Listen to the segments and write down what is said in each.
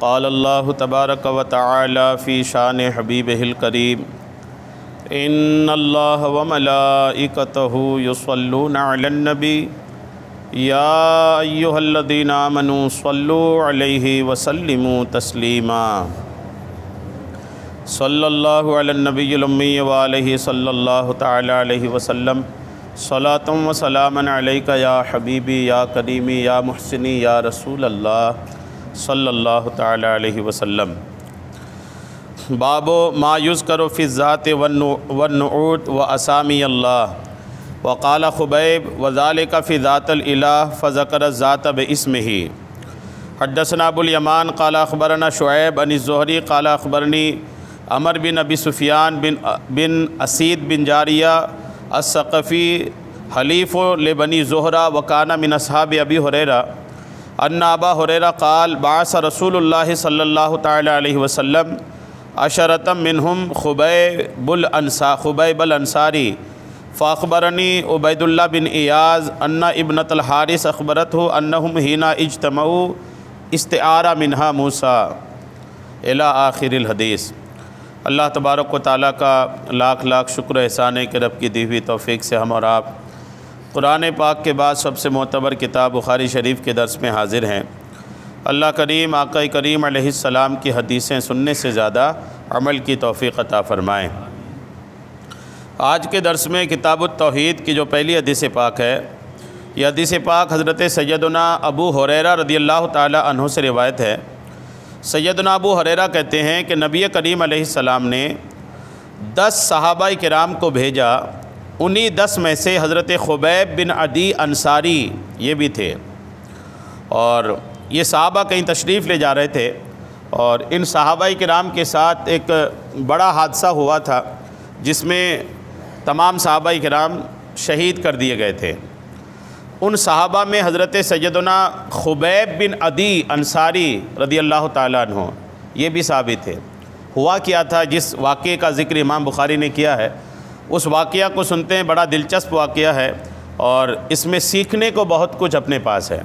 قال اللہ تبارک و تعالی فی شان حبیبہ الکریم ان اللہ وملائکتہ یصلون علی النبی یا ایہا الذین آمنوا صلوا علیہ وسلموا تسلیما صلی اللہ علی النبی الامی وآلہ صلی اللہ تعالی علیہ وسلم صلاۃ و سلاما علیک یا حبیبی یا کریمی یا محسنی یا رسول اللہ صلی اللہ تعالی علیہ وسلم۔ باب ما یذکر فی الذات والنعوت و اسامی اللہ وقال خبیب وذالک فی ذات الالہ فذکر الذات باسمہ۔ حدثنا ابو الیمان قال اخبرنا شعیب عن الزہری قال اخبرنی عمر بن ابی سفیان بن اسید بن جاریہ الثقفی حلیف لبنی زہرہ وکان من اصحاب ابی ہریرہ ان ابا ہریرہ قال بعث رسول اللہ صلی اللہ تعالی علیہ وسلم عشرۃ منہم خبیب الانصاری فاخبرنی عبید اللہ بن ایاز ان ابنۃ الحارث اخبرتہ انہم حین اجتمعوا استعار منہا موسیٰ الی آخر الحدیث۔ اللہ تبارک و تعالیٰ کا لاکھ لاکھ شکر احسان ہے کہ رب کی دی ہوئی توفیق سے ہم اور آپ قرآن پاک کے بعد سب سے معتبر کتاب بخاری شریف کے درس میں حاضر ہیں۔ اللہ کریم آقا کریم علیہ السلام کی حدیثیں سننے سے زیادہ عمل کی توفیق عطا فرمائیں۔ آج کے درس میں کتاب التوحید کی جو پہلی حدیث پاک ہے، یہ حدیث پاک حضرت سیدنا ابو ہریرہ رضی اللہ تعالی عنہ سے روایت ہے۔ سیدنا ابو ہریرہ کہتے ہیں کہ نبی کریم علیہ السلام نے 10 صحابہ کرام کو بھیجا، انہی 10 میں سے حضرت خبیب بن عدی انصاری یہ بھی تھے، اور یہ صحابہ کہیں تشریف لے جا رہے تھے، اور ان صحابہ کرام کے ساتھ ایک بڑا حادثہ ہوا تھا جس میں تمام صحابہ کرام شہید کر دیے گئے تھے۔ ان صحابہ میں حضرت سیدنا خبیب بن عدی انصاری رضی اللہ تعالیٰ عنہ یہ بھی صحابی تھے۔ ہوا کیا تھا، جس واقعے کا ذکر امام بخاری نے کیا ہے، اس واقعہ کو سنتے ہیں۔ بڑا دلچسپ واقعہ ہے اور اس میں سیکھنے کو بہت کچھ اپنے پاس ہے۔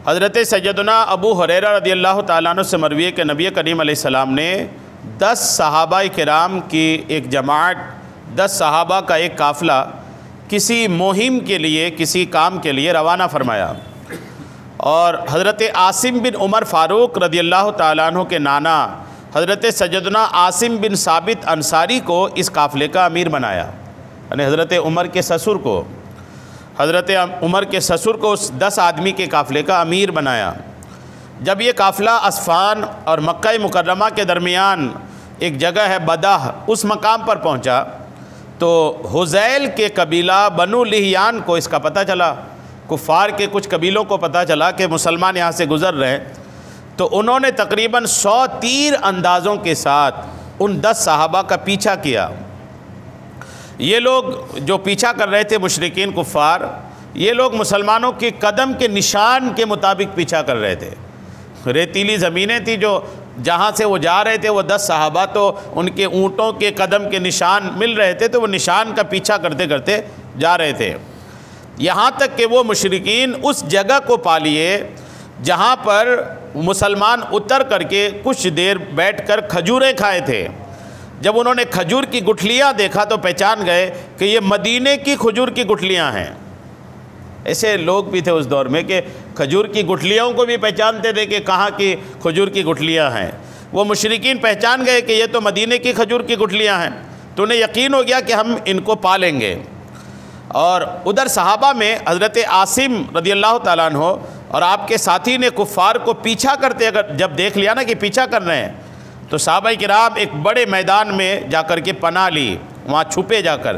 حضرت سیدنا ابو ہریرہ رضی اللہ تعالیٰ عنہ سے مروی ہے کہ نبی کریم علیہ السلام نے 10 صحابہ کرام کی ایک جماعت، 10 صحابہ کا ایک قافلہ کسی مہم کے لیے، کسی کام کے لیے روانہ فرمایا، اور حضرت عاصم بن عمر فاروق رضی اللہ تعالیٰ عنہ کے نانا حضرت سیدنا عاصم بن ثابت انصاری کو اس قافلے کا امیر بنایا، یعنی حضرت عمر کے سسر کو، حضرت عمر کے سسر کو اس 10 آدمی کے قافلے کا امیر بنایا۔ جب یہ قافلہ اسفان اور مکہ مکرمہ کے درمیان ایک جگہ ہے بدہ، اس مقام پر پہنچا تو حذیل کے قبیلہ بنو لحیان کو اس کا پتہ چلا، کفار کے کچھ قبیلوں کو پتہ چلا کہ مسلمان یہاں سے گزر رہے ہیں، تو انہوں نے تقریباً 100 تیر اندازوں کے ساتھ ان 10 صحابہ کا پیچھا کیا۔ یہ لوگ جو پیچھا کر رہے تھے مشرکین کفار، یہ لوگ مسلمانوں کے قدم کے نشان کے مطابق پیچھا کر رہے تھے۔ ریتیلی زمینیں تھیں جو جہاں سے وہ جا رہے تھے، وہ 10 صحابہ تو ان کے اونٹوں کے قدم کے نشان مل رہے تھے، تو وہ نشان کا پیچھا کرتے کرتے جا رہے تھے، یہاں تک کہ وہ مشرکین اس جگہ کو پا لیے جہاں پر مسلمان اتر کر کے کچھ دیر بیٹھ کر کھجوریں کھائے تھے۔ جب انہوں نے کھجور کی گٹھلیاں دیکھا تو پہچان گئے کہ یہ مدینے کی کھجور کی گٹھلیاں ہیں۔ ایسے لوگ بھی تھے اس دور میں کہ کھجور کی گٹھلیوں کو بھی پہچانتے تھے کہ کہاں کی کھجور کی گٹھلیاں ہیں۔ وہ مشرکین پہچان گئے کہ یہ تو مدینے کی کھجور کی گٹھلیاں ہیں، تو انہیں یقین ہو گیا کہ ہم ان کو پا لیں گے۔ اور ادھر صحابہ میں حضرت عاصم رضی اللہ تعالیٰ عنہ اور آپ کے ساتھی نے کفار کو پیچھا کرتے اگر جب دیکھ لیا نا کہ پیچھا کر رہے ہیں، تو صحابہ کرام ایک بڑے میدان میں جا کر کے پناہ لی، وہاں چھپے جا کر۔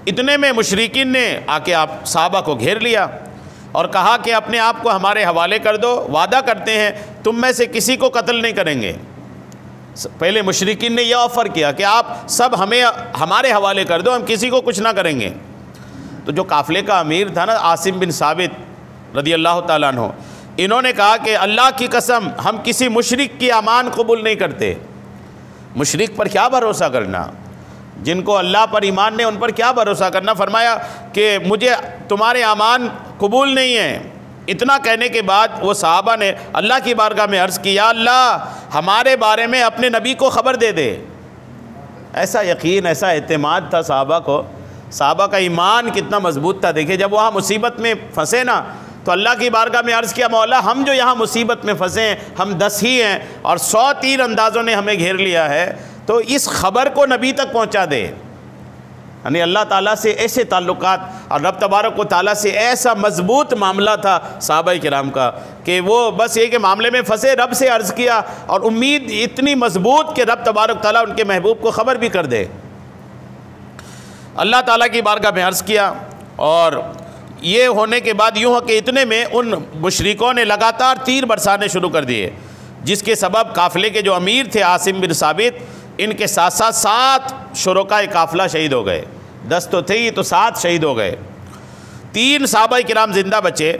اتنے میں مشرکین نے آ کے آپ صحابہ کو گھیر لیا اور کہا کہ اپنے آپ کو ہمارے حوالے کر دو، وعدہ کرتے ہیں تم میں سے کسی کو قتل نہیں کریں گے۔ پہلے مشرکین نے یہ آفر کیا کہ آپ سب ہمارے حوالے کر دو، ہم کسی کو کچھ نہ کریں گے۔ تو جو قافلے کا امیر تھا نا عاصم بن ثابت رضی اللہ تعالیٰ عنہ، انہوں نے کہا کہ اللہ کی قسم ہم کسی مشرک کی امان قبول نہیں کرتے۔ مشرک پر کیا بھروسہ کرنا، جن کو اللہ پر ایمان نے ان پر کیا بھروسہ کرنا۔ فرمایا کہ مجھے تمہارے امان قبول نہیں ہیں، اتنا کہنے کے بعد وہ صحابہ نے اللہ کی بارگاہ میں عرض کیا، اللہ ہمارے بارے میں اپنے نبی کو خبر دے دے۔ ایسا یقین، ایسا اعتماد تھا صحابہ کو، صحابہ کا ایمان کتنا مضبوط تھا۔ دیکھیں جب وہاں مصیبت میں پھنسے نا تو اللہ کی بارگاہ میں عرض کیا، مولا ہم جو یہاں مصیبت میں پھنسے ہیں ہم 10 ہی ہیں اور 100 تیر اندازوں نے ہمیں گھیر لیا ہے، تو اس خبر کو نبی تک پہنچا دے۔ یعنی اللہ تعالیٰ سے ایسے تعلقات اور رب تبارک و تعالیٰ سے ایسا مضبوط معاملہ تھا صحابہ کرام کا کہ وہ بس یہ کہ معاملے میں پھنسے، رب سے عرض کیا اور امید اتنی مضبوط کہ رب تبارک تعالیٰ ان کے محبوب کو خبر بھی کر دے۔ اللہ تعالیٰ کی بارگاہ میں عرض کیا، اور یہ ہونے کے بعد یوں کہ اتنے میں ان مشرکوں نے لگاتار تیر برسانے شروع کر دیے، جس کے سبب قافلے کے جو امیر تھے عاصم بن ثابت، ان کے ساتھ ساتھ 7 شرکائے قافلہ شہید ہو گئے۔ 10 تو تھے ہی تو 7 شہید ہو گئے۔ 3 صحابہ کرام زندہ بچے۔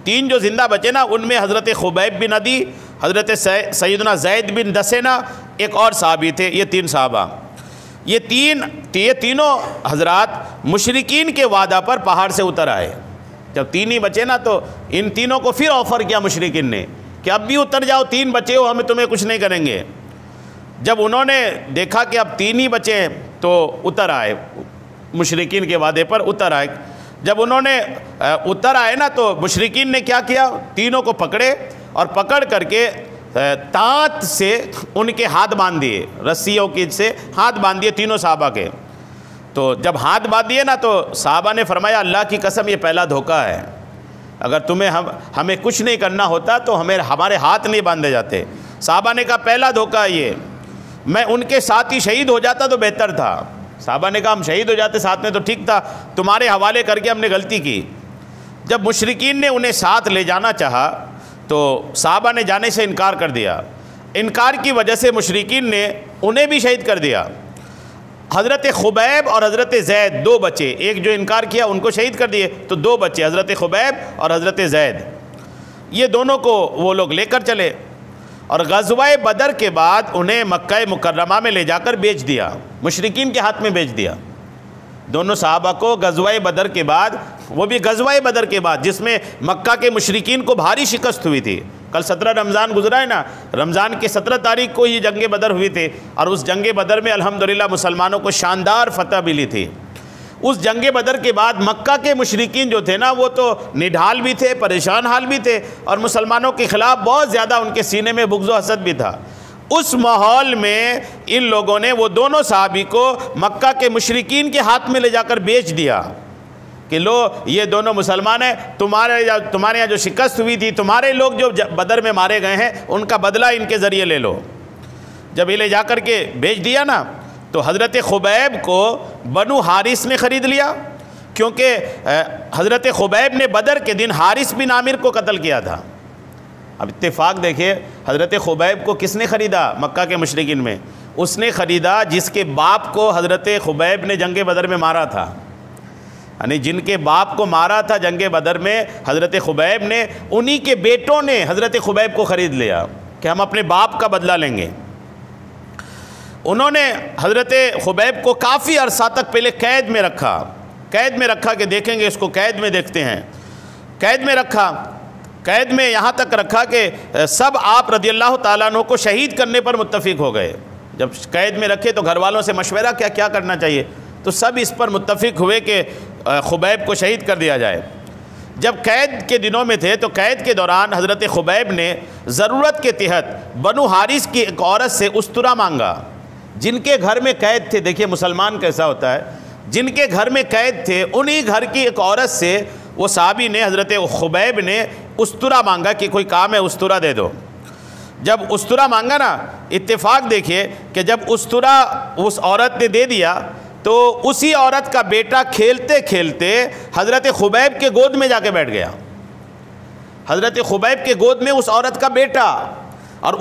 3 جو زندہ بچے نا ان میں حضرت خبیب بن عدی، حضرت سیدنا زید بن دسینہ، ایک اور صحابی تھے۔ یہ 3 صحابہ، یہ تینوں حضرات مشرکین کے وعدہ پر پہاڑ سے اتر آئے۔ جب 3 ہی بچے نا تو ان تینوں کو پھر آفر کیا مشرکین نے کہ اب بھی اتر جاؤ، 3 بچے ہو، ہمیں تمہیں کچھ نہیں کریں گے۔ جب انہوں نے دیکھا کہ اب 3 ہی بچے ہیں تو اتر آئے، مشرکین کے وعدے پر اتر آئے۔ جب انہوں نے اتر آئے نا تو مشرکین نے کیا کیا، تینوں کو پکڑے اور پکڑ کر کے تانت سے ان کے ہاتھ باندھ دیے، رسیوں کی سے ہاتھ باندھ دیے تینوں صحابہ کے۔ تو جب ہاتھ باندھ دیے نا تو صحابہ نے فرمایا، اللہ کی قسم یہ پہلا دھوکہ ہے، اگر تمہیں ہمیں کچھ نہیں کرنا ہوتا تو ہمارے ہاتھ نہیں باندھے جاتے۔ صحابہ نے کہا پہلا دھوکہ یہ، میں ان کے ساتھ ہی شہید ہو جاتا تو بہتر تھا۔ صحابہ نے کہا ہم شہید ہو جاتے ساتھ میں تو ٹھیک تھا، تمہارے حوالے کر کے ہم نے غلطی کی۔ جب مشرکین نے انہیں ساتھ لے جانا چاہا تو صحابہ نے جانے سے انکار کر دیا۔ انکار کی وجہ سے مشرکین نے انہیں بھی شہید کر دیا۔ حضرت خبیب اور حضرت زید 2 بچے، ایک جو انکار کیا ان کو شہید کر دیے، تو 2 بچے حضرت خبیب اور حضرت زید، یہ دونوں کو وہ لوگ لے کر چلے اور غزوہ بدر کے بعد انہیں مکہ مکرمہ میں لے جا کر بیچ دیا، مشرکین کے ہاتھ میں بیچ دیا۔ دونوں صحابہ کو غزوہ بدر کے بعد، وہ بھی غزوہ بدر کے بعد جس میں مکہ کے مشرکین کو بھاری شکست ہوئی تھی۔ کل 17 رمضان گزرا ہے نا، رمضان کے 17 تاریخ کو یہ جنگ بدر ہوئی تھی، اور اس جنگ بدر میں الحمدللہ مسلمانوں کو شاندار فتح ملی تھی۔ اس جنگ بدر کے بعد مکہ کے مشرکین جو تھے نا وہ تو نڈھال بھی تھے، پریشان حال بھی تھے، اور مسلمانوں کے خلاف بہت زیادہ ان کے سینے میں بغض و حسد بھی تھا۔ اس ماحول میں ان لوگوں نے وہ دونوں صحابی کو مکہ کے مشرکین کے ہاتھ میں لے جا کر بیچ دیا کہ لو یہ دونوں مسلمان ہیں، تمہارے یہاں جو شکست ہوئی تھی، تمہارے لوگ جو بدر میں مارے گئے ہیں ان کا بدلہ ان کے ذریعے لے لو۔ جب یہ لے جا کر کے بیچ دیا نا تو حضرت خبیب کو بنو حارث نے خرید لیا، کیونکہ حضرت خبیب نے بدر کے دن حارث بن عامر کو قتل کیا تھا۔ اب اتفاق دیکھیں، حضرت خبیب کو کس نے خریدا مکہ کے مشرکین میں؟ اس نے خریدا جس کے باپ کو حضرت خبیب نے جنگ بدر میں مارا تھا، یعنی جن کے باپ کو مارا تھا جنگ بدر میں حضرت خبیب نے، انہی کے بیٹوں نے حضرت خبیب کو خرید لیا کہ ہم اپنے باپ کا بدلہ لیں گے۔ انہوں نے حضرت خبیب کو کافی عرصہ تک پہلے قید میں رکھا کہ دیکھیں گے اس کو، قید میں دیکھتے ہیں، قید میں رکھا، قید میں یہاں تک رکھا کہ سب آپ رضی اللہ تعالیٰ عنہ کو شہید کرنے پر متفق ہو گئے۔ جب قید میں رکھے تو گھر والوں سے مشورہ کیا کرنا چاہیے، تو سب اس پر متفق ہوئے کہ خبیب کو شہید کر دیا جائے۔ جب قید کے دنوں میں تھے تو قید کے دوران حضرت خبیب نے ضرورت کے تحت بنو حارث کی ایک عورت سے استرا مانگا، جن کے گھر میں قید تھے۔ دیکھیے مسلمان کیسا ہوتا ہے، جن کے گھر میں قید تھے انہی گھر کی ایک عورت سے وہ صحابی نے، حضرت خبیب نے استرا مانگا کہ کوئی کام ہے استرا دے دو۔ جب استرا مانگا نا، اتفاق دیکھیے کہ جب استرا اس عورت نے دے دیا تو اسی عورت کا بیٹا کھیلتے کھیلتے حضرت خبیب کے گود میں جا کے بیٹھ گیا۔ حضرت خبیب کے گود میں اس عورت کا بیٹا، اور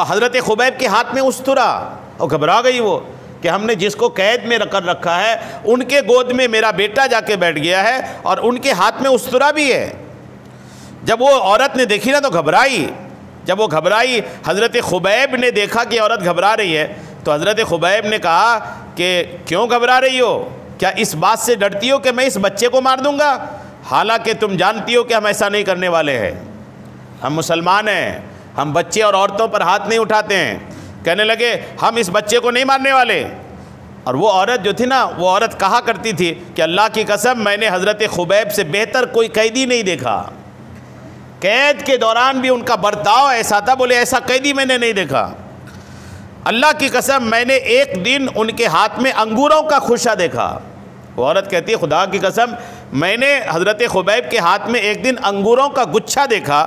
حضرت خبیب کے ہاتھ میں استرا، اور گھبرا گئی وہ کہ ہم نے جس کو قید میں رکھا ہے ان کے گود میں میرا بیٹا جا کے بیٹھ گیا ہے اور ان کے ہاتھ میں استرا بھی ہے۔ جب وہ عورت نے دیکھی نا تو گھبرائی۔ جب وہ گھبرائی، حضرت خبیب نے دیکھا کہ عورت گھبرا رہی ہے تو حضرت خبیب نے کہا کہ کیوں گھبرا رہی ہو؟ کیا اس بات سے ڈرتی ہو کہ میں اس بچے کو مار دوں گا؟ حالانکہ تم جانتی ہو کہ ہم ایسا نہیں کرنے والے ہیں، ہم مسلمان ہیں، ہم بچے اور عورتوں پر ہاتھ نہیں اٹھاتے ہیں۔ کہنے لگے ہم اس بچے کو نہیں مارنے والے۔ اور وہ عورت جو تھی نا، وہ عورت کہا کرتی تھی کہ اللہ کی قسم میں نے حضرت خبیب سے بہتر کوئی قیدی نہیں دیکھا، قید کے دوران بھی ان کا برتاؤ ایسا تھا، بولے ایسا قیدی میں نے نہیں دیکھا۔ اللہ کی قسم میں نے ایک دن ان کے ہاتھ میں انگوروں کا خوشہ دیکھا۔ وہ عورت کہتی ہے خدا کی قسم میں نے حضرت خبیب کے ہاتھ میں ایک دن انگوروں کا گچھا دیکھا،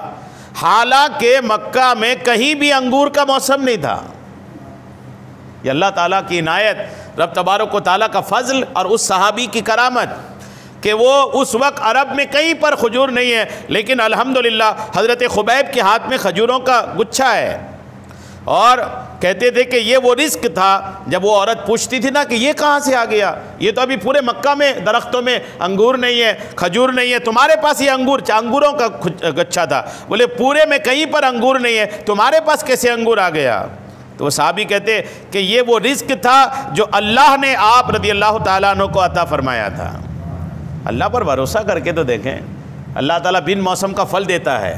حالانکہ مکہ میں کہیں بھی انگور کا موسم نہیں تھا۔ یہ اللہ تعالیٰ کی عنایت، رب تبارک و تعالیٰ کا فضل اور اس صحابی کی کرامت کہ وہ اس وقت عرب میں کہیں پر کھجور نہیں ہے، لیکن الحمدللہ حضرت خبیب کے ہاتھ میں کھجوروں کا گچھا ہے۔ اور کہتے تھے کہ یہ وہ رزق تھا۔ جب وہ عورت پوچھتی تھی نا کہ یہ کہاں سے آ گیا، یہ تو ابھی پورے مکہ میں درختوں میں انگور نہیں ہے، کھجور نہیں ہے، تمہارے پاس یہ انگوروں کا گچھا تھا، بولے پورے میں کہیں پر انگور نہیں ہے، تمہارے پاس کیسے انگور آ گیا؟ تو وہ صحابی کہتے کہ یہ وہ رزق تھا جو اللہ نے آپ رضی اللہ تعالیٰ عنہ کو عطا فرمایا تھا۔ اللہ پر بھروسہ کر کے تو دیکھیں، اللہ تعالیٰ بن موسم کا پھل دیتا ہے،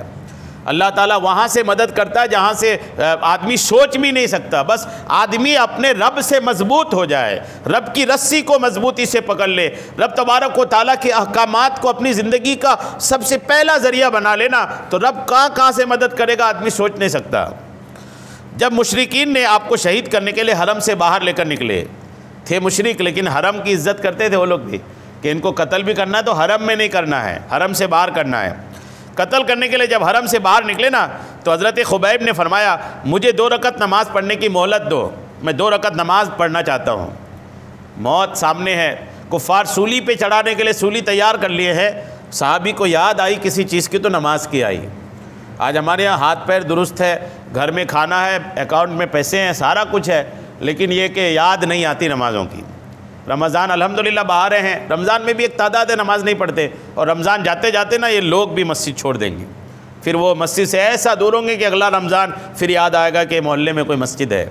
اللہ تعالیٰ وہاں سے مدد کرتا ہے جہاں سے آدمی سوچ بھی نہیں سکتا۔ بس آدمی اپنے رب سے مضبوط ہو جائے، رب کی رسی کو مضبوطی سے پکڑ لے، رب تبارک و تعالیٰ کے احکامات کو اپنی زندگی کا سب سے پہلا ذریعہ بنا لینا، تو رب کہاں سے مدد کرے گا آدمی سوچ نہیں سکتا۔ جب مشرکین نے آپ کو شہید کرنے کے لیے حرم سے باہر لے کر نکلے تھے، مشرک لیکن حرم کی عزت کرتے تھے وہ لوگ بھی، کہ ان کو قتل بھی کرنا ہے تو حرم میں نہیں کرنا ہے، حرم سے باہر کرنا ہے۔ قتل کرنے کے لیے جب حرم سے باہر نکلے نا، تو حضرت خبیب نے فرمایا مجھے 2 رکعت نماز پڑھنے کی مہلت دو، میں 2 رکعت نماز پڑھنا چاہتا ہوں۔ موت سامنے ہے، کفار سولی پہ چڑھانے کے لیے سولی تیار کر لیے ہیں، صحابی کو یاد آئی کسی چیز کی تو نماز کی آئی۔ آج ہمارے یہاں ہاتھ پیر درست ہے، گھر میں کھانا ہے، اکاؤنٹ میں پیسے ہیں، سارا کچھ ہے، لیکن یہ کہ یاد نہیں آتی نمازوں کی۔ رمضان الحمدللہ بہارے ہیں، رمضان میں بھی ایک تعداد ہے نماز نہیں پڑھتے، اور رمضان جاتے جاتے نا یہ لوگ بھی مسجد چھوڑ دیں گے، پھر وہ مسجد سے ایسا دور ہوں گے کہ اگلا رمضان پھر یاد آئے گا کہ محلے میں کوئی مسجد ہے۔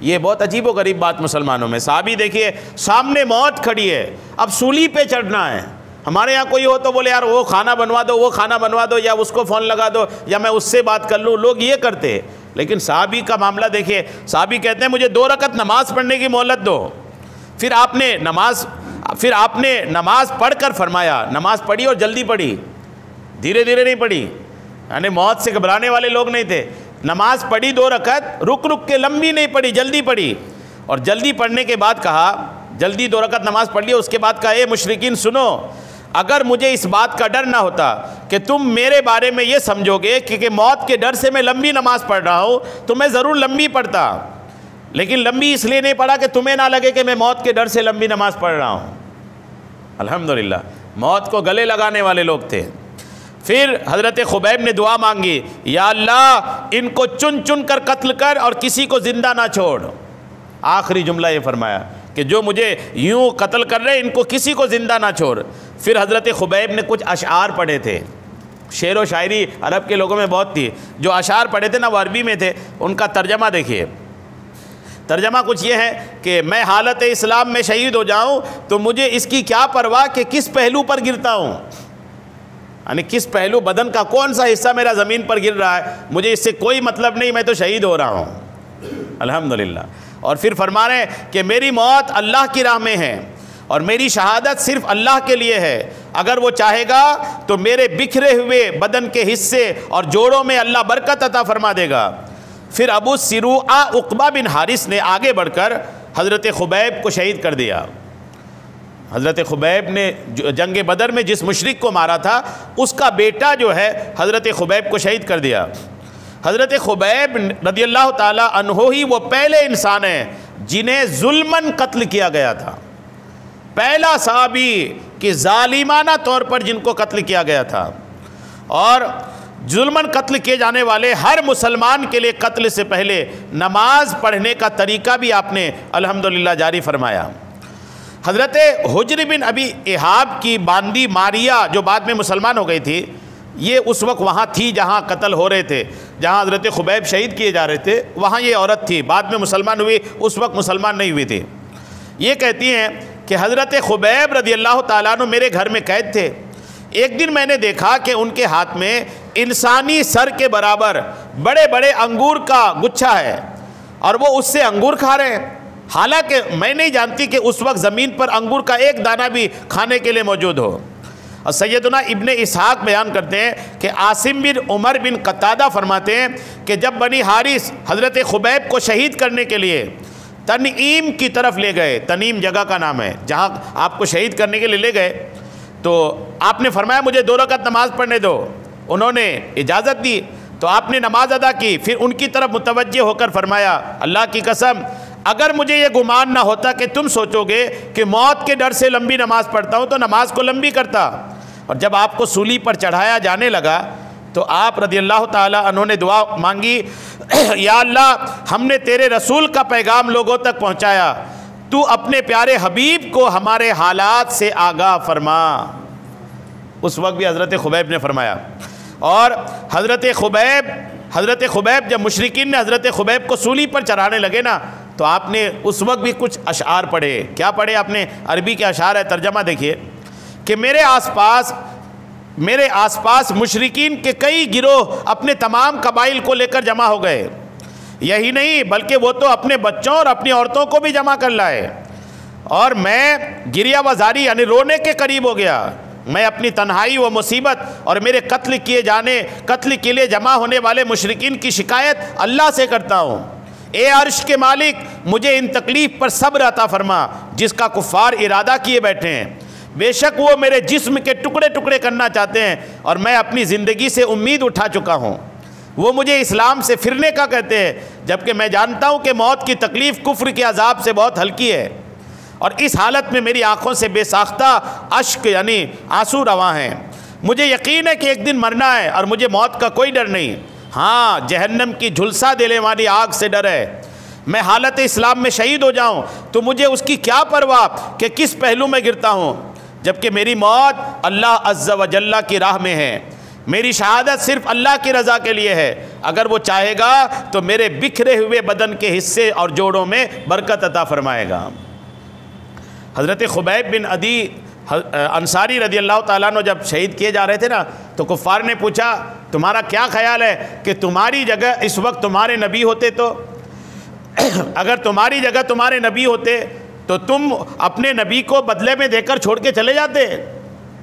یہ بہت عجیب و غریب بات مسلمانوں میں۔ صحابی دیکھیے سامنے موت کھڑی ہے، اب سولی پہ چڑھنا ہے۔ ہمارے یہاں کوئی ہو تو بولے یار وہ کھانا بنوا دو، وہ کھانا بنوا دو، یا اس کو فون لگا دو، یا میں اس سے بات کر لوں، لوگ یہ کرتے۔ لیکن صحابی کا معاملہ دیکھیے، صحابی کہتے ہیں مجھے 2 رکعت نماز پڑھنے کی مہلت دو۔ پھر آپ نے نماز پڑھ کر فرمایا، نماز پڑھی اور جلدی پڑھی، دھیرے دھیرے نہیں پڑھی، یعنی موت سے گھبرانے والے لوگ نہیں تھے۔ نماز پڑھی 2 رکعت، رک کے لمبی نہیں پڑھی، جلدی پڑھی، اور جلدی پڑھنے کے بعد کہا، جلدی 2 رکعت نماز پڑھ لی، اس کے بعد کہا اے مشرکین سنو، اگر مجھے اس بات کا ڈر نہ ہوتا کہ تم میرے بارے میں یہ سمجھو گے کہ موت کے ڈر سے میں لمبی نماز پڑھ رہا ہوں، تو میں ضرور لمبی پڑھتا، لیکن لمبی اس لیے نہیں پڑھا کہ تمہیں نہ لگے کہ میں موت کے ڈر سے لمبی نماز پڑھ رہا ہوں۔ الحمدللہ موت کو گلے لگانے والے لوگ تھے۔ پھر حضرت خبیب نے دعا مانگی، یا اللہ ان کو چن چن کر قتل کر اور کسی کو زندہ نہ چھوڑ۔ آخری جملہ یہ فرمایا کہ جو مجھے یوں قتل کر رہے ان کو کسی کو زندہ نہ چھوڑ۔ پھر حضرت خبیب نے کچھ اشعار پڑھے تھے، شعر و شاعری عرب کے لوگوں میں بہت تھی، جو اشعار پڑھے تھے نا وہ عربی میں تھے، ان کا ترجمہ دیکھیے۔ ترجمہ کچھ یہ ہے کہ میں حالت اسلام میں شہید ہو جاؤں تو مجھے اس کی کیا پرواہ کہ کس پہلو پر گرتا ہوں، یعنی کس پہلو بدن کا کون سا حصہ میرا زمین پر گر رہا ہے، مجھے اس سے کوئی مطلب نہیں، میں تو شہید ہو رہا ہوں۔ الحمدللہ۔ اور پھر فرما رہے ہیں کہ میری موت اللہ کی راہ میں ہے اور میری شہادت صرف اللہ کے لیے ہے، اگر وہ چاہے گا تو میرے بکھرے ہوئے بدن کے حصے اور جوڑوں میں اللہ برکت عطا فرما دے گا۔ پھر ابو سروع عقبہ بن حارث نے آگے بڑھ کر حضرت خبیب کو شہید کر دیا۔ حضرت خبیب نے جنگ بدر میں جس مشرک کو مارا تھا اس کا بیٹا جو ہے حضرت خبیب کو شہید کر دیا۔ حضرت خبیب رضی اللہ تعالی عنہ ہی وہ پہلے انسان ہیں جنہیں ظلماً قتل کیا گیا تھا، پہلا صحابی کہ ظالمانہ طور پر جن کو قتل کیا گیا تھا۔ اور ظلماً قتل کیے جانے والے ہر مسلمان کے لیے قتل سے پہلے نماز پڑھنے کا طریقہ بھی آپ نے الحمدللہ جاری فرمایا۔ حضرت حجر بن ابی احاب کی باندی ماریا جو بعد میں مسلمان ہو گئی تھی، یہ اس وقت وہاں تھی جہاں قتل ہو رہے تھے، جہاں حضرت خبیب شہید کیے جا رہے تھے، وہاں یہ عورت تھی، بعد میں مسلمان ہوئی، اس وقت مسلمان نہیں ہوئی تھی۔ یہ کہتی ہیں کہ حضرت خبیب رضی اللہ تعالیٰ عنہ میرے گھر میں قید تھے، ایک دن میں نے دیکھا کہ ان کے ہاتھ میں انسانی سر کے برابر بڑے بڑے انگور کا گچھا ہے اور وہ اس سے انگور کھا رہے ہیں، حالانکہ میں نہیں جانتی کہ اس وقت زمین پر انگور کا ایک دانہ بھی کھانے کے لیے موجود ہو۔ اور سیدنا ابن اسحاق بیان کرتے ہیں کہ عاصم بن عمر بن قتادہ فرماتے ہیں کہ جب بنی حارث حضرت خبیب کو شہید کرنے کے لیے تنعیم کی طرف لے گئے، تنعیم جگہ کا نام ہے جہاں آپ کو شہید کرنے کے لیے لے گئے، تو آپ نے فرمایا مجھے 2 رکعت نماز پڑھنے دو، انہوں نے اجازت دی تو آپ نے نماز ادا کی، پھر ان کی طرف متوجہ ہو کر فرمایا اللہ کی قسم اگر مجھے یہ گمان نہ ہوتا کہ تم سوچو گے کہ موت کے ڈر سے لمبی نماز پڑھتا ہوں تو نماز کو لمبی کرتا۔ اور جب آپ کو سولی پر چڑھایا جانے لگا تو آپ رضی اللہ تعالیٰ عنہ نے دعا مانگی، یا اللہ ہم نے تیرے رسول کا پیغام لوگوں تک پہنچایا، تو اپنے پیارے حبیب کو ہمارے حالات سے آگاہ فرما۔ اس وقت بھی حضرت خبیب نے فرمایا۔ اور حضرت خبیب جب مشرکین نے حضرت خبیب کو سولی پر چڑھانے لگے نا تو آپ نے اس وقت بھی کچھ اشعار پڑھے۔ کیا پڑھے آپ نے؟ عربی کے اشعار ہے، ترجمہ دیکھیے کہ میرے آس پاس مشرکین کے کئی گروہ اپنے تمام قبائل کو لے کر جمع ہو گئے، یہی نہیں بلکہ وہ تو اپنے بچوں اور اپنی عورتوں کو بھی جمع کر لائے، اور میں گریہ و زاری یعنی رونے کے قریب ہو گیا۔ میں اپنی تنہائی و مصیبت اور میرے قتل کے لیے جمع ہونے والے مشرکین کی شکایت اللہ سے کرتا ہوں۔ اے عرش کے مالک مجھے ان تکلیف پر صبر عطا فرما جس کا کفار ارادہ کیے بیٹھے ہیں، بے شک وہ میرے جسم کے ٹکڑے ٹکڑے کرنا چاہتے ہیں اور میں اپنی زندگی سے امید اٹھا چکا ہوں۔ وہ مجھے اسلام سے پھرنے کا کہتے ہیں جبکہ میں جانتا ہوں کہ موت کی تکلیف کفر کے عذاب سے بہت ہلکی ہے، اور اس حالت میں میری آنکھوں سے بے ساختہ اشک یعنی آنسو رواں ہیں۔ مجھے یقین ہے کہ ایک دن مرنا ہے اور مجھے موت کا کوئی ڈر نہیں، ہاں جہنم کی جھلسا دینے والی آگ سے ڈر ہے۔ میں حالت اسلام میں شہید ہو جاؤں تو مجھے اس کی کیا پرواہ کہ کس پہلو میں گرتا ہوں، جبکہ میری موت اللہ عز و جل کی راہ میں ہے۔ میری شہادت صرف اللہ کی رضا کے لیے ہے، اگر وہ چاہے گا تو میرے بکھرے ہوئے بدن کے حصے اور جوڑوں میں برکت عطا فرمائے گا۔ حضرت خبیب بن عدی انصاری رضی اللہ تعالیٰ عنہ جب شہید کیے جا رہے تھے نا تو کفار نے پوچھا تمہارا کیا خیال ہے کہ تمہاری جگہ اس وقت تمہارے نبی ہوتے تو اگر تمہاری جگہ تمہارے نبی ہوتے تو تم اپنے نبی کو بدلے میں دے کر چھوڑ کے چلے جاتے؟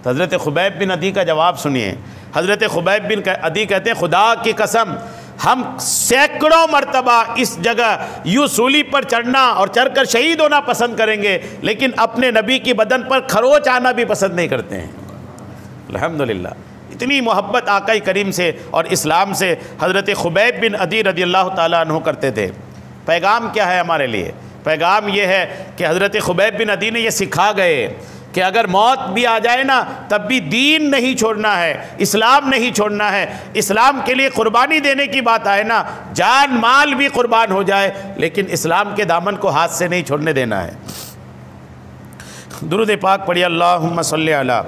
تو حضرت خبیب بن عدی کا جواب سنیے۔ حضرت خبیب بن عدی کہتے ہیں خدا کی قسم ہم سینکڑوں مرتبہ اس جگہ یوں سولی پر چڑھنا اور چڑھ کر شہید ہونا پسند کریں گے، لیکن اپنے نبی کی بدن پر کھروچ آنا بھی پسند نہیں کرتے ہیں۔ الحمدللہ اتنی محبت آقا کریم سے اور اسلام سے حضرت خبیب بن عدی رضی اللہ تعالیٰ عنہ کرتے تھے۔ پیغام کیا ہے ہمارے لیے؟ پیغام یہ ہے کہ حضرت خبیب بن عدی نے یہ سکھا گئے کہ اگر موت بھی آ جائے نا تب بھی دین نہیں چھوڑنا ہے، اسلام نہیں چھوڑنا ہے۔ اسلام کے لیے قربانی دینے کی بات آئے نا جان مال بھی قربان ہو جائے لیکن اسلام کے دامن کو ہاتھ سے نہیں چھوڑنے دینا ہے۔ درود پاک پڑھیے، اللہم صلی علی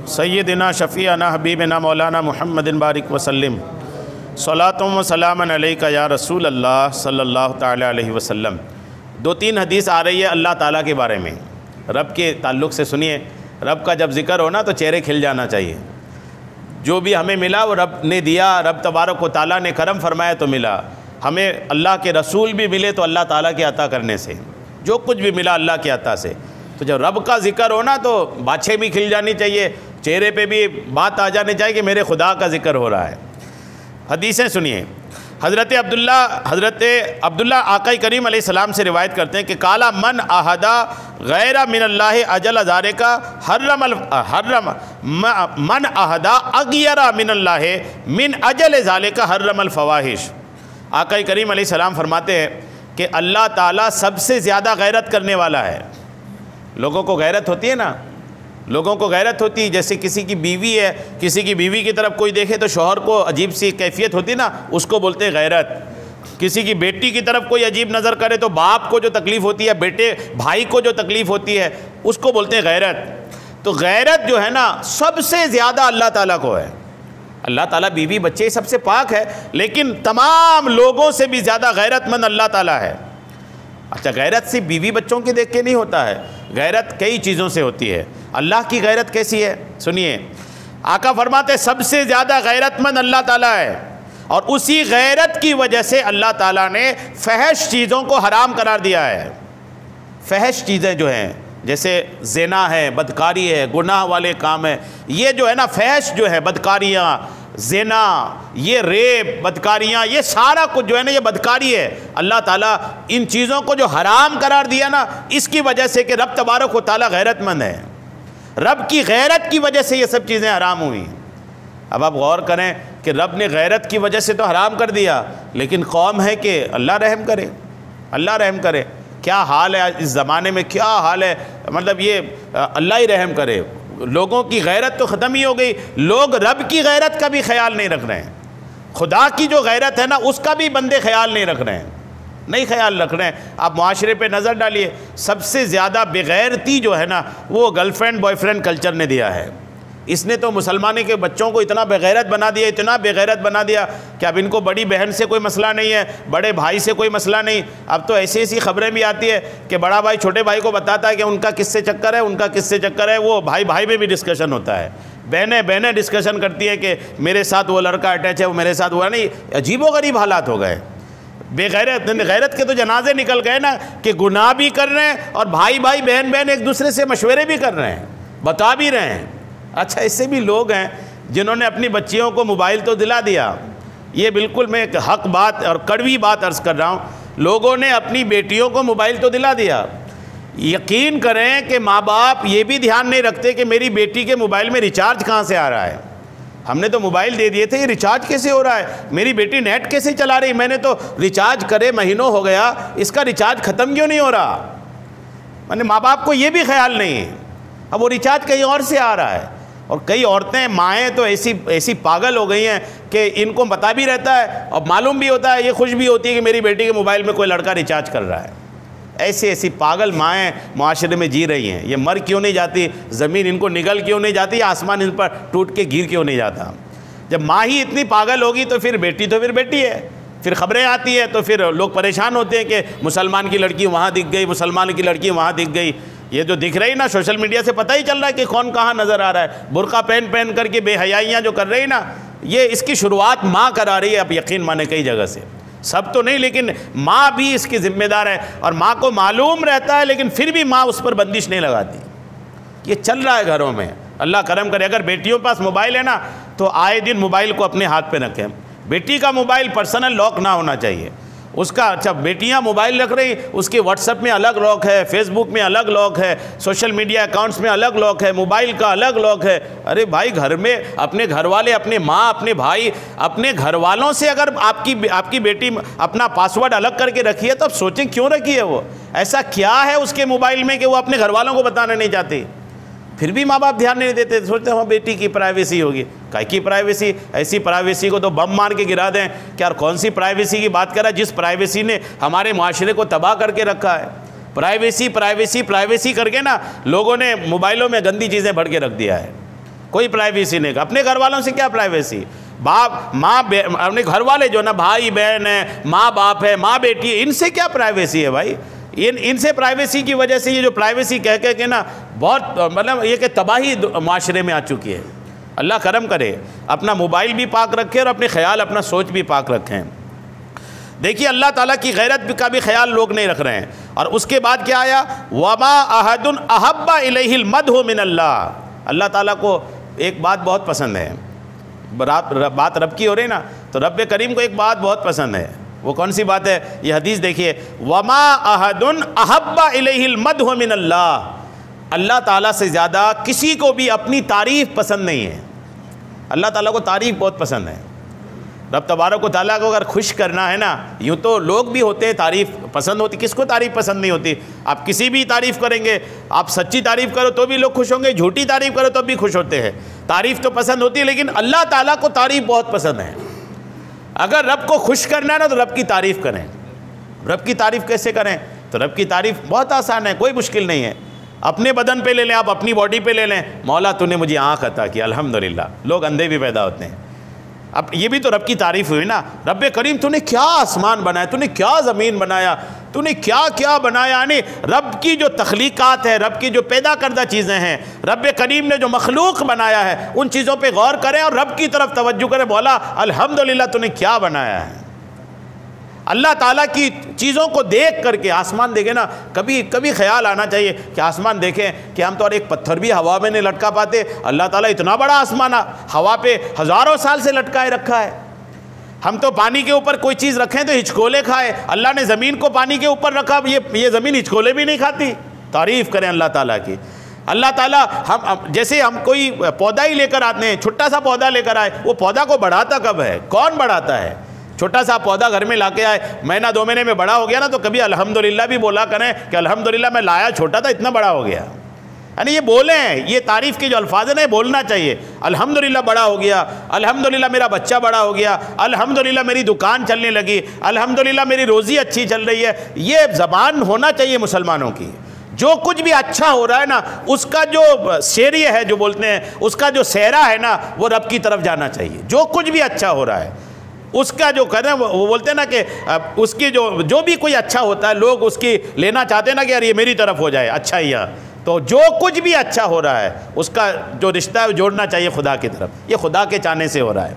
سیدنا شفیعنا حبیبنا مولانا محمد بارک وسلم، صلاۃ و سلام علیک یا رسول اللہ صلی اللہ تعالی علیہ وسلم۔ 2-3 حدیث آ رہی ہے اللہ تعالیٰ کے بارے میں، رب کے تعلق سے سنیے۔ رب کا جب ذکر ہونا تو چہرے کھل جانا چاہیے۔ جو بھی ہمیں ملا وہ رب نے دیا، رب تبارک و تعالیٰ نے کرم فرمایا تو ملا۔ ہمیں اللہ کے رسول بھی ملے تو اللہ تعالیٰ کے عطا کرنے سے، جو کچھ بھی ملا اللہ کے عطا سے۔ تو جب رب کا ذکر ہونا تو باتیں بھی کھل جانی چاہیے، چہرے پہ بھی بات آ جانی چاہیے کہ میرے خدا کا ذکر ہو رہا ہے۔ حدیثیں سنیے۔ حضرت عبداللہ آقا کریم علیہ السلام سے روایت کرتے ہیں کہ کالا من احدا غیر من اللہ اجل ازارے کا حرم من احدا اغیر من اللہ من اجل ذالک کا حرم الفواحش۔ آقا کریم علیہ السلام فرماتے ہیں کہ اللہ تعالیٰ سب سے زیادہ غیرت کرنے والا ہے۔ لوگوں کو غیرت ہوتی ہے نا، لوگوں کو غیرت ہوتی ہے، جیسے کسی کی بیوی ہے، کسی کی بیوی کی طرف کوئی دیکھے تو شوہر کو عجیب سی کیفیت ہوتی ہے نا، اس کو بولتے ہیں غیرت۔ کسی کی بیٹی کی طرف کوئی عجیب نظر کرے تو باپ کو جو تکلیف ہوتی ہے، بیٹے بھائی کو جو تکلیف ہوتی ہے، اس کو بولتے ہیں غیرت۔ تو غیرت جو ہے نا سب سے زیادہ اللہ تعالیٰ کو ہے۔ اللہ تعالیٰ بیوی بچے سب سے پاک ہے، لیکن تمام لوگوں سے بھی زیادہ غیرت مند اللہ تعالیٰ ہے۔ اچھا غیرت صرف بیوی بچوں کے دیکھ کے نہیں ہوتا ہے، غیرت کئی چیزوں سے ہوتی ہے۔ اللہ کی غیرت کیسی ہے سنیے، آقا فرماتے سب سے زیادہ غیرت مند اللہ تعالیٰ ہے، اور اسی غیرت کی وجہ سے اللہ تعالیٰ نے فحش چیزوں کو حرام قرار دیا ہے۔ فحش چیزیں جو ہیں جیسے زنا ہے، بدکاری ہے، گناہ والے کام ہیں، یہ جو ہے نا فحش جو ہے، بدکاریاں، زنا، یہ ریپ، بدکاریاں، یہ سارا کچھ جو ہے نا یہ بدکاری ہے۔ اللہ تعالیٰ ان چیزوں کو جو حرام قرار دیا نا، اس کی وجہ سے کہ رب تبارک و تعالیٰ غیرت مند ہے، رب کی غیرت کی وجہ سے یہ سب چیزیں حرام ہوئیں۔ اب آپ غور کریں کہ رب نے غیرت کی وجہ سے تو حرام کر دیا، لیکن قوم ہے کہ اللہ رحم کرے، اللہ رحم کرے۔ کیا حال ہے اس زمانے میں، کیا حال ہے، مطلب یہ اللہ ہی رحم کرے۔ لوگوں کی غیرت تو ختم ہی ہو گئی، لوگ رب کی غیرت کا بھی خیال نہیں رکھ رہے ہیں، خدا کی جو غیرت ہے نا اس کا بھی بندے خیال نہیں رکھ رہے ہیں، نہیں خیال رکھ رہے ہیں۔ آپ معاشرے پہ نظر ڈالیے، سب سے زیادہ بغیرتی جو ہے نا وہ girl friend boy friend culture نے دیا ہے۔ اس نے تو مسلمانوں کے بچوں کو اتنا بغیرت بنا دیا، اتنا بغیرت بنا دیا کہ اب ان کو بڑی بہن سے کوئی مسئلہ نہیں ہے، بڑے بھائی سے کوئی مسئلہ نہیں۔ اب تو ایسی ایسی خبریں بھی آتی ہے کہ بڑا بھائی چھوٹے بھائی کو بتاتا ہے کہ ان کا کس سے چکر ہے، ان کا کس سے چکر ہے، وہ بھائی بھائی میں بھی ڈسکشن ہوتا ہے، بہنیں ڈسکشن کرتی ہیں کہ میرے ساتھ وہ لڑکا اٹیچ ہے، وہ میرے ساتھ ہوا نہیں۔ عجیب و غریب حالات ہو گئے، غیرت کے تو جنازے نکل گئے نا، کہ گناہ بھی کر رہے ہیں اور بھائی بہن ایک دوسرے سے مشورے بھی کر رہے ہیں، بتا بھی رہے ہیں۔ اچھا اس سے بھی لوگ ہیں جنہوں نے اپنی بچیوں کو موبائل تو دلا دیا، یہ بالکل میں ایک حق بات اور کڑوی بات عرض کر رہا ہوں، لوگوں نے اپنی بیٹیوں کو موبائل تو دلا دیا، یقین کریں کہ ماں باپ یہ بھی دھیان نہیں رکھتے کہ میری بیٹی کے موبائل میں ریچارج کہاں سے آ رہا ہے۔ ہم نے تو موبائل دے دیے تھے، یہ ریچارج کیسے ہو رہا ہے، میری بیٹی نیٹ کیسے چلا رہی، میں نے تو ریچارج کرے مہینوں ہو گیا، اس کا ریچارج ختم کیوں نہیں ہو رہا۔ ماں باپ کو یہ بھی خیال نہیں ہے، اب وہ ریچارج کہیں اور سے آ رہا ہے۔ اور کئی عورتیں مائیں تو ایسی پاگل ہو گئی ہیں کہ ان کو پتہ بھی رہتا ہے اور معلوم بھی ہوتا ہے، یہ خوش بھی ہوتی ہے کہ میری بیٹی کے موبائل میں کوئی لڑکا ریچارج کر رہا ہے۔ ایسی پاگل مائیں معاشرے میں جی رہی ہیں، یہ مر کیوں نہیں جاتی، زمین ان کو نگل کیوں نہیں جاتی، آسمان ان پر ٹوٹ کے گر کیوں نہیں جاتا۔ جب ماں ہی اتنی پاگل ہوگی تو پھر بیٹی ہے، پھر خبریں آتی ہیں تو پھر لوگ پریشان ہوتے ہیں کہ مسلمان کی لڑکی وہاں دکھ گئی، مسلمان کی لڑکی وہاں دکھ گئی۔ یہ جو دکھ رہی نا سوشل میڈیا سے پتہ ہی چل رہا ہے کہ کون کہاں نظر آ رہا ہے، برقع پہن کر کے بے حیائیاں جو کر رہی نا، یہ اس کی شروعات ماں کرا رہی ہے۔ اب یقین مانے کئی جگہ سے، سب تو نہیں لیکن ماں بھی اس کی ذمہ دار ہے، اور ماں کو معلوم رہتا ہے لیکن پھر بھی ماں اس پر بندش نہیں لگاتی۔ یہ چل رہا ہے گھروں میں، اللہ کرم کرے۔ اگر بیٹیوں پاس موبائل ہے نا تو آئے دن موبائل کو اپنے ہاتھ پہ رکھیں۔ بیٹی کا موبائل پرسنل لاک نہ ہونا چاہیے اس کا۔ اچھا بیٹیاں موبائل رکھ رہی، اس کے واٹس ایپ میں الگ لاک ہے، فیس بک میں الگ لاک ہے، سوشل میڈیا اکاؤنٹس میں الگ لاک ہے، موبائل کا الگ لاک ہے۔ ارے بھائی گھر میں اپنے گھر والے، اپنے ماں، اپنے بھائی، اپنے گھر والوں سے اگر آپ کی بیٹی اپنا پاسورڈ الگ کر کے رکھی ہے تو اب سوچیں کیوں رکھی ہے، وہ ایسا کیا ہے اس کے موبائل میں کہ وہ اپنے گھر والوں کو بتانا نہیں چاہتی۔ پھر بھی ماں باپ دھیان نہیں دیتے، سوچتے ہیں بیٹی کی پرائیویسی ہوگی۔ کائے کی پرائیویسی؟ ایسی پرائیویسی کو تو بم مار کے گرا دیں کہ یار کون سی پرائیویسی کی بات کر رہا ہے، جس پرائیویسی نے ہمارے معاشرے کو تباہ کر کے رکھا ہے۔ پرائیویسی کر کے نا لوگوں نے موبائلوں میں گندی چیزیں بھر کے رکھ دیا ہے۔ کوئی پرائیویسی نہیں، اپنے گھر والوں سے کیا پرائیویسی؟ باپ ماں اپنے گھر والے جو نا بھائی بہن ہے، ماں باپ ہے، ماں بیٹی ہے، ان سے کیا پرائیویسی ہے بھائی؟ ان سے پرائیویسی کی وجہ سے یہ جو پرائیویسی کہہ کے نا بہت مطلب یہ کہ تباہی معاشرے میں آ چکی ہے۔ اللہ کرم کرے، اپنا موبائل بھی پاک رکھے اور اپنے خیال، اپنا سوچ بھی پاک رکھیں۔ دیکھیے اللہ تعالیٰ کی غیرت کا بھی خیال لوگ نہیں رکھ رہے ہیں۔ اور اس کے بعد کیا آیا؟ وَمَا أَحَدٌ أَحَبَّ إِلَيْهِ الْمَدْحُ مِنَ اللَّهِ۔ اللہ تعالیٰ کو ایک بات بہت پسند ہے، بات رب کی ہو رہی نا، تو رب کریم کو ایک بات بہت پسند ہے۔ وہ کون سی بات ہے؟ یہ حدیث دیکھیے، وَمَا أَحَدٌ أَحَبَّ إِلَيْهِ الْمَدْحُ مِنَ اللَّهِ۔ اللہ تعالیٰ سے زیادہ کسی کو بھی اپنی تعریف پسند نہیں ہے۔ اللہ تعالیٰ کو تعریف بہت پسند ہے۔ رب تبارک و تعالیٰ کو اگر خوش کرنا ہے نا، یوں تو لوگ بھی ہوتے ہیں تعریف پسند ہوتی، کس کو تعریف پسند نہیں ہوتی؟ آپ کسی بھی تعریف کریں گے، آپ سچی تعریف کرو تو بھی لوگ خوش ہوں گے، جھوٹی تعریف کرو تو بھی خوش ہوتے ہیں۔ تعریف تو پسند ہوتی ہے، لیکن اللہ تعالیٰ کو تعریف بہت پسند ہے۔ اگر رب کو خوش کرنا ہے نا تو رب کی تعریف کریں۔ رب کی تعریف کیسے کریں؟ تو رب کی تعریف بہت آسان ہے، کوئی مشکل نہیں ہے۔ اپنے بدن پہ لے لیں، آپ اپنی باڈی پہ لے لیں، مولا تو نے مجھے آنکھ عطا کی، الحمدللہ۔ لوگ اندھے بھی پیدا ہوتے ہیں، اب یہ بھی تو رب کی تعریف ہوئی نا۔ رب کریم تو نے کیا آسمان بنایا، تو نے کیا زمین بنایا، تو نے کیا کیا بنایا. یعنی رب کی جو تخلیقات ہے, رب کی جو پیدا کردہ چیزیں ہیں, رب کریم نے جو مخلوق بنایا ہے, ان چیزوں پہ غور کریں اور رب کی طرف توجہ کریں. مولا الحمدللہ تو نے کیا بنایا ہے. اللہ تعالیٰ کی چیزوں کو دیکھ کر کے, آسمان دیکھیں نا, کبھی خیال آنا چاہیے کہ آسمان دیکھیں کہ ہم تو اور ایک پتھر بھی ہوا میں نہیں لٹکا پاتے, اللہ تعالیٰ اتنا بڑا آسمان ہوا پہ ہزاروں سال سے لٹکائے رکھا ہے. ہم تو پانی کے اوپر کوئی چیز رکھیں تو ہچکولے کھائے, اللہ نے زمین کو پانی کے اوپر رکھا, یہ زمین ہچکولے بھی نہیں کھاتی. تعریف کریں اللہ تعالیٰ کی. اللہ تعالیٰ جیسے ہم کوئی پودا ہی لے کر آتے ہیں, چھوٹا سا پودا لے کر آئے, وہ پودا کو بڑھاتا کب ہے؟ کون بڑھاتا ہے؟ چھوٹا سا پودا گھر میں لا کے آئے, مہینہ 2 مہینے میں بڑا ہو گیا نا, تو کبھی الحمدللہ بھی بولا کریں کہ الحمدللہ میں لایا چھوٹا تھا, اتنا بڑا ہو گیا. یعنی یہ بولیں, یہ تعریف کے جو الفاظ ہیں بولنا چاہیے. الحمدللہ بڑا ہو گیا, الحمدللہ میرا بچہ بڑا ہو گیا, الحمدللہ میری دکان چلنے لگی, الحمدللہ میری روزی اچھی چل رہی ہے. یہ زبان ہونا چاہیے مسلمانوں کی. جو کچھ بھی اچھا ہو رہا ہے نا, اس کا جو سیریہ ہے, جو بولتے ہیں, اس کا جو سہرا ہے نا, وہ رب کی طرف جانا چاہیے. جو کچھ بھی اچھا ہو رہا ہے اس کا جو کہتے ہیں, وہ بولتے ہیں نا کہ اس کی جو بھی کوئی اچھا ہوتا ہے, لوگ اس کی لینا چاہتے ہیں نا کہ یار یہ میری طرف ہو جائے اچھا ہی ہے. تو جو کچھ بھی اچھا ہو رہا ہے اس کا جو رشتہ ہے وہ جوڑنا چاہیے خدا کی طرف. یہ خدا کے چاہنے سے ہو رہا ہے.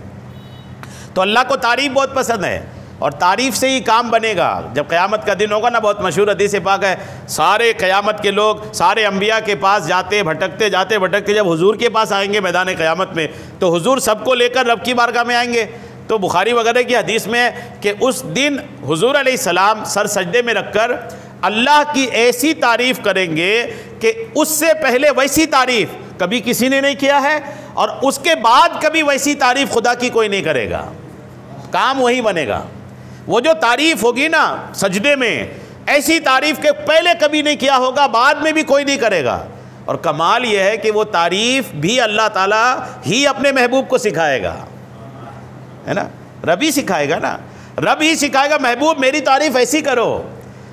تو اللہ کو تعریف بہت پسند ہے, اور تعریف سے ہی کام بنے گا. جب قیامت کا دن ہوگا نا, بہت مشہور حدیث پاک ہے, سارے قیامت کے لوگ سارے انبیاء کے پاس جاتے بھٹکتے جب حضور کے پاس آئیں گے میدان قیامت میں, تو حضور سب کو لے کر رب کی بارگاہ میں آئیں گے. تو بخاری وغیرہ کی حدیث میں ہے کہ اس دن حضور علیہ السلام سر سجدے میں رکھ کر اللہ کی ایسی تعریف کریں گے کہ اس سے پہلے ویسی تعریف کبھی کسی نے نہیں کیا ہے, اور اس کے بعد کبھی ویسی تعریف خدا کی کوئی نہیں کرے گا. کام وہی بنے گا. وہ جو تعریف ہوگی نا سجدے میں, ایسی تعریف کے پہلے کبھی نہیں کیا ہوگا, بعد میں بھی کوئی نہیں کرے گا. اور کمال یہ ہے کہ وہ تعریف بھی اللہ تعالیٰ ہی اپنے محبوب کو سکھائے گا, ہے نا. رب ہی سکھائے گا نا, رب ہی سکھائے گا, محبوب میری تعریف ایسی کرو.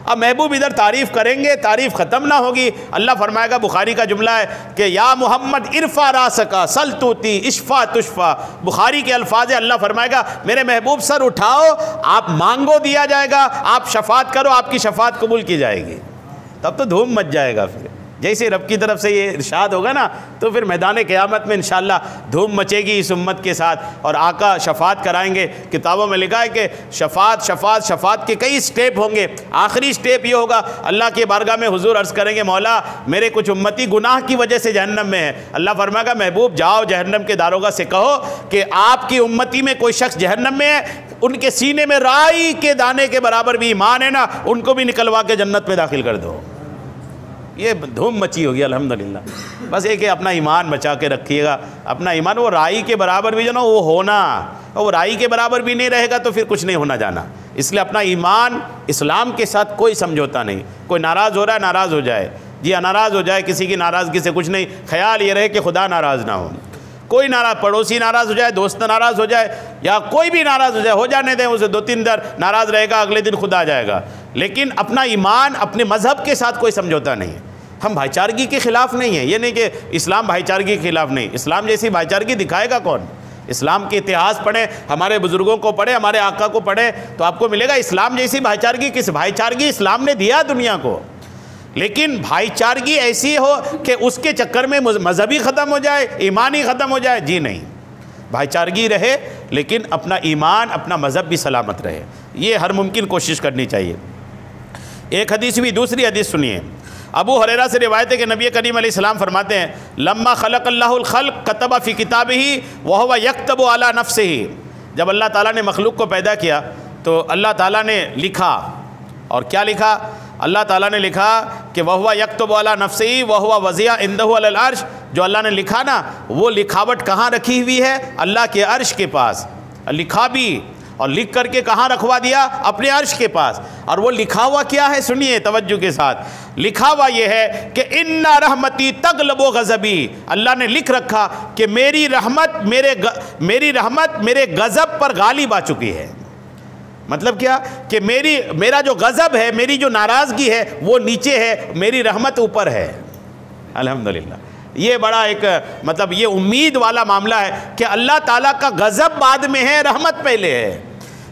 اب محبوب ادھر تعریف کریں گے, تعریف ختم نہ ہوگی. اللہ فرمائے گا, بخاری کا جملہ ہے کہ یا محمد ارفع راسکا سل توتی اشفا تشفا. بخاری کے الفاظ, اللہ فرمائے گا میرے محبوب سر اٹھاؤ, آپ مانگو دیا جائے گا, آپ شفاعت کرو آپ کی شفاعت قبول کی جائے گی. تب تو دھوم مچ جائے گا. پھر جیسے رب کی طرف سے یہ ارشاد ہوگا نا, تو پھر میدان قیامت میں انشاءاللہ دھوم مچے گی اس امت کے ساتھ. اور آقا شفاعت کرائیں گے. کتابوں میں لکھا ہے کہ شفاعت کے کئی سٹیپ ہوں گے. آخری سٹیپ یہ ہوگا, اللہ کے بارگاہ میں حضور عرض کریں گے, مولا میرے کچھ امتی گناہ کی وجہ سے جہنم میں ہے. اللہ فرمائے گا, محبوب جاؤ جہنم کے داروغہ سے کہو کہ آپ کی امتی میں کوئی شخص جہنم میں ہے, ان کے سینے میں رائی کے دانے کے برابر بھی ایمان ہے نا, ان کو بھی نکلوا کے جنت میں داخل کر دو. یہ دھوم مچی ہوگی الحمدللہ. بس ایک ہے اپنا ایمان بچا کے رکھیے گا. اپنا ایمان وہ رائی کے برابر بھی جو نا وہ ہونا, وہ رائی کے برابر بھی نہیں رہے گا تو پھر کچھ نہیں ہونا جانا. اس لیے اپنا ایمان اسلام کے ساتھ کوئی سمجھوتا نہیں. کوئی ناراض ہو رہا ہے ناراض ہو جائے, جی ناراض ہو جائے, کسی کی ناراضگی سے کچھ نہیں. خیال یہ رہے کہ خدا ناراض نہ ہو. کوئی ناراض, پڑوسی ناراض ہو جائے, دوست ناراض ہو جائے, یا کوئی بھی ناراض ہو جائے, ہو جانے دیں اسے. 2-3 دن ناراض رہے گا, اگلے دن خدا آ جائے گا. لیکن اپنا ایمان اپنے مذہب کے ساتھ کوئی سمجھوتا نہیں. ہم بھائی چارگی کے خلاف نہیں ہیں, یہ نہیں کہ اسلام بھائی چارگی کے خلاف نہیں. اسلام جیسی بھائی چارگی دکھائے گا کون؟ اسلام کے اتہاس پڑھیں, ہمارے بزرگوں کو پڑھیں, ہمارے آقا کو پڑھیں, تو آپ کو ملے گا اسلام جیسی بھائی چارگی. کس بھائی چارگی اسلام نے دیا دنیا کو, لیکن بھائی چارگی ایسی ہو کہ اس کے چکر میں مذہبی ختم ہو جائے, ایمانی ختم ہو جائے. جی نہیں, بھائی چارگی رہے لیکن اپنا ایمان اپنا مذہب بھی سلامت رہے. یہ ہر ممکن کوشش کرنی چاہیے. ایک حدیث بھی, دوسری حدیث سنیے. ابو ہریرہ سے روایت ہے کہ نبی کریم علیہ السلام فرماتے ہیں, لما خلق اللہ الخلق کتب فی کتابہ وہو یکتب علی نفسہ. جب اللہ تعالیٰ نے مخلوق کو پیدا کیا تو اللہ تعالیٰ نے لکھا. اور کیا لکھا؟ اللہ تعالیٰ نے لکھا کہ وہو یکتب علی نفسہ وہو وضع عندہ علی العرش. جو اللہ نے لکھا نا, وہ لکھاوٹ کہاں رکھی ہوئی ہے؟ اللہ کے عرش کے پاس. لکھا بھی, اور لکھ کر کے کہاں رکھوا دیا؟ اپنے عرش کے پاس. اور وہ لکھا ہوا کیا ہے؟ سنیے توجہ کے ساتھ. لکھا ہوا یہ ہے کہ ان رحمتی تغلب غضبی. اللہ نے لکھ رکھا کہ میری رحمت میرے غضب پر غالب آ چکی ہے. مطلب کیا کہ میرا جو غضب ہے, میری جو ناراضگی ہے وہ نیچے ہے, میری رحمت اوپر ہے. الحمدللہ. یہ بڑا ایک مطلب یہ امید والا معاملہ ہے کہ اللہ تعالیٰ کا غضب بعد میں ہے, رحمت پہلے ہے.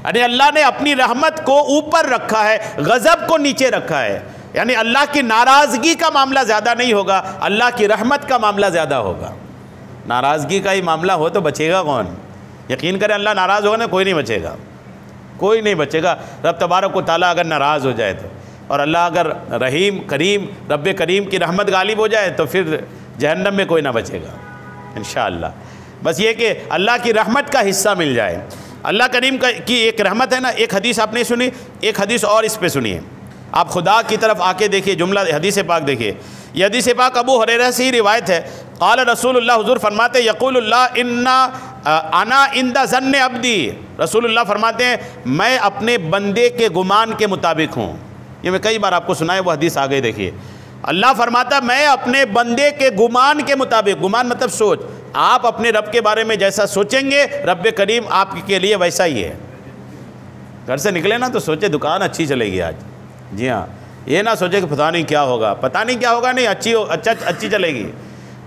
یعنی اللہ نے اپنی رحمت کو اوپر رکھا ہے، غضب کو نیچے رکھا ہے. یعنی اللہ کی ناراضگی کا معاملہ زیادہ نہیں ہوگا، اللہ کی رحمت کا معاملہ زیادہ ہوگا. ناراضگی کا ہی معاملہ ہو تو بچے گا کون؟ یقین کریں اللہ ناراض ہوگا نا، کوئی نہیں بچے گا، کوئی نہیں بچے گا. رب تبارک و تعالیٰ اگر ناراض ہو جائے تو، اور اللہ اگر رحیم کریم، رب کریم کی رحمت غالب ہو جائے تو پھر جہنم میں کوئی نہ بچے گا انشاءاللہ. بس یہ کہ اللہ کی رحمت کا حصہ مل جائے. اللہ کریم کی ایک رحمت ہے نا. ایک حدیث آپ نے سنی، ایک حدیث اور اس پہ سنیے. آپ خدا کی طرف آ کے دیکھیے، جملہ حدیث پاک دیکھیے. یہ حدیث پاک ابو ہریرہ سے ہی روایت ہے. قال رسول اللہ، حضور فرماتے یقول اللہ انا عند ظن عبدی. رسول اللہ فرماتے ہیں میں اپنے بندے کے گمان کے مطابق ہوں. یہ میں کئی بار آپ کو سنائے، وہ حدیث آگے دیکھیے. اللہ فرماتا میں اپنے بندے کے گمان کے مطابق، گمان مطلب سوچ، آپ اپنے رب کے بارے میں جیسا سوچیں گے رب کریم آپ کے لیے ویسا ہی ہے. گھر سے نکلے نا تو سوچے دکان اچھی چلے گی آج. جی ہاں، یہ نہ سوچے کہ پتہ نہیں کیا ہوگا، پتہ نہیں کیا ہوگا، نہیں اچھی چلے گی.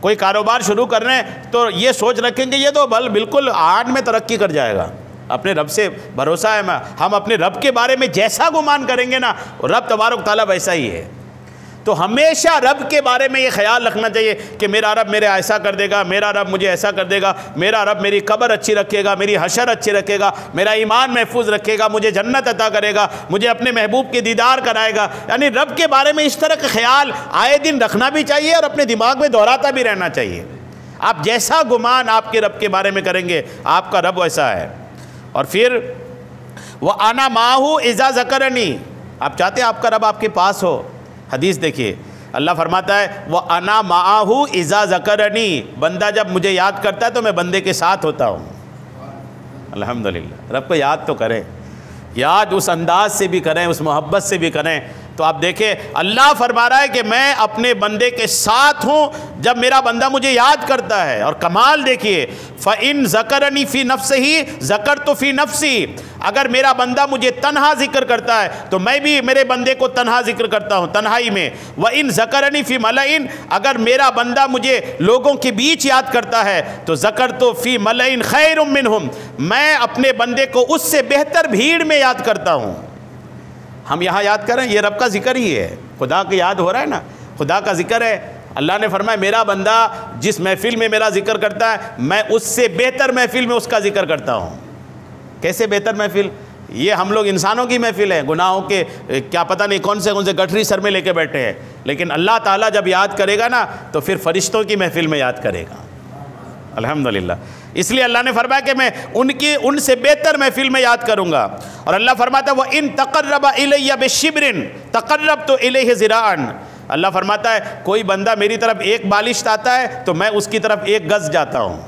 کوئی کاروبار شروع کر رہے ہیں تو یہ سوچ رکھیں گے یہ تو بالکل آج میں ترقی کر جائے گا. اپنے رب سے بھروسہ ہے، ہم اپنے رب کے بارے میں جیسا گمان کریں گے نا رب تبارک تعالیٰ ویسا ہی ہے. تو ہمیشہ رب کے بارے میں یہ خیال رکھنا چاہیے کہ میرا رب میرے ایسا کر دے گا، میرا رب مجھے ایسا کر دے گا، میرا رب میری قبر اچھی رکھے گا، میری حشر اچھی رکھے گا، میرا ایمان محفوظ رکھے گا، مجھے جنت عطا کرے گا، مجھے اپنے محبوب کے دیدار کرائے گا. یعنی رب کے بارے میں اس طرح کا خیال آئے دن رکھنا بھی چاہیے اور اپنے دماغ میں دہراتا بھی رہنا چاہیے. آپ جیسا گمان آپ کے رب کے بارے میں کریں گے آپ کا رب ویسا ہے. اور پھر وَأَنَا مَعَهُ إِذَا ذَكَرَنِي، آپ چاہتے ہیں آپ کا رب آپ کے پاس ہو. حدیث دیکھیے، اللہ فرماتا ہے وَأَنَا مَعَهُ إِذَا ذَكَرَنِي، بندہ جب مجھے یاد کرتا ہے تو میں بندے کے ساتھ ہوتا ہوں. الحمدللہ. رب کو یاد تو کریں، یاد اس انداز سے بھی کریں، اس محبت سے بھی کریں. تو آپ دیکھیں اللہ فرما رہا ہے کہ میں اپنے بندے کے ساتھ ہوں جب میرا بندہ مجھے یاد کرتا ہے. اور کمال دیکھیے، فَإِن ذَكَرَنِي فِي نَفْسِهِ ذَكَرْتُ فِي نَفْسِي، اگر میرا بندہ مجھے تنہا ذکر کرتا ہے تو میں بھی میرے بندے کو تنہا ذکر کرتا ہوں تنہائی میں. وَإِن ذَكَرَنِي فِي مَلَئٍ، اگر میرا بندہ مجھے لوگوں کے بیچ یاد کرتا ہے تو ذَكَرْتُ فِي مَلَئٍ خَيْرٌ مِّنْهُمْ، میں اپنے بندے کو اس سے بہتر بھیڑ میں یاد کرتا ہوں. ہم یہاں یاد کریں، یہ رب کا ذکر ہی ہے. خدا کا یاد ہو رہا ہے نا، خدا کا ذکر ہے. اللہ نے فرمایا میرا بندہ جس محفل میں میرا ذکر کرتا ہے میں اس سے بہتر محفل میں اس کا ذکر کرتا ہوں. کیسے بہتر محفل؟ یہ ہم لوگ انسانوں کی محفل ہے، گناہوں کے کیا پتہ نہیں کون سے گٹھری سر میں لے کے بیٹھے ہیں. لیکن اللہ تعالیٰ جب یاد کرے گا نا تو پھر فرشتوں کی محفل میں یاد کرے گا. الحمدللہ. اس لیے اللہ نے فرمایا کہ میں ان سے بہتر محفل میں یاد کروں گا. اور اللہ فرماتا ہے وَإِن تَقَرَّبَ إِلَيَّ بِشِبْرٍ تَقَرَّبْتُ إِلَيْهِ ذِرَاعًا، اللہ فرماتا ہے کوئی بندہ میری طرف ایک بالشت آتا ہے تو میں اس کی طرف ایک گز جاتا ہوں.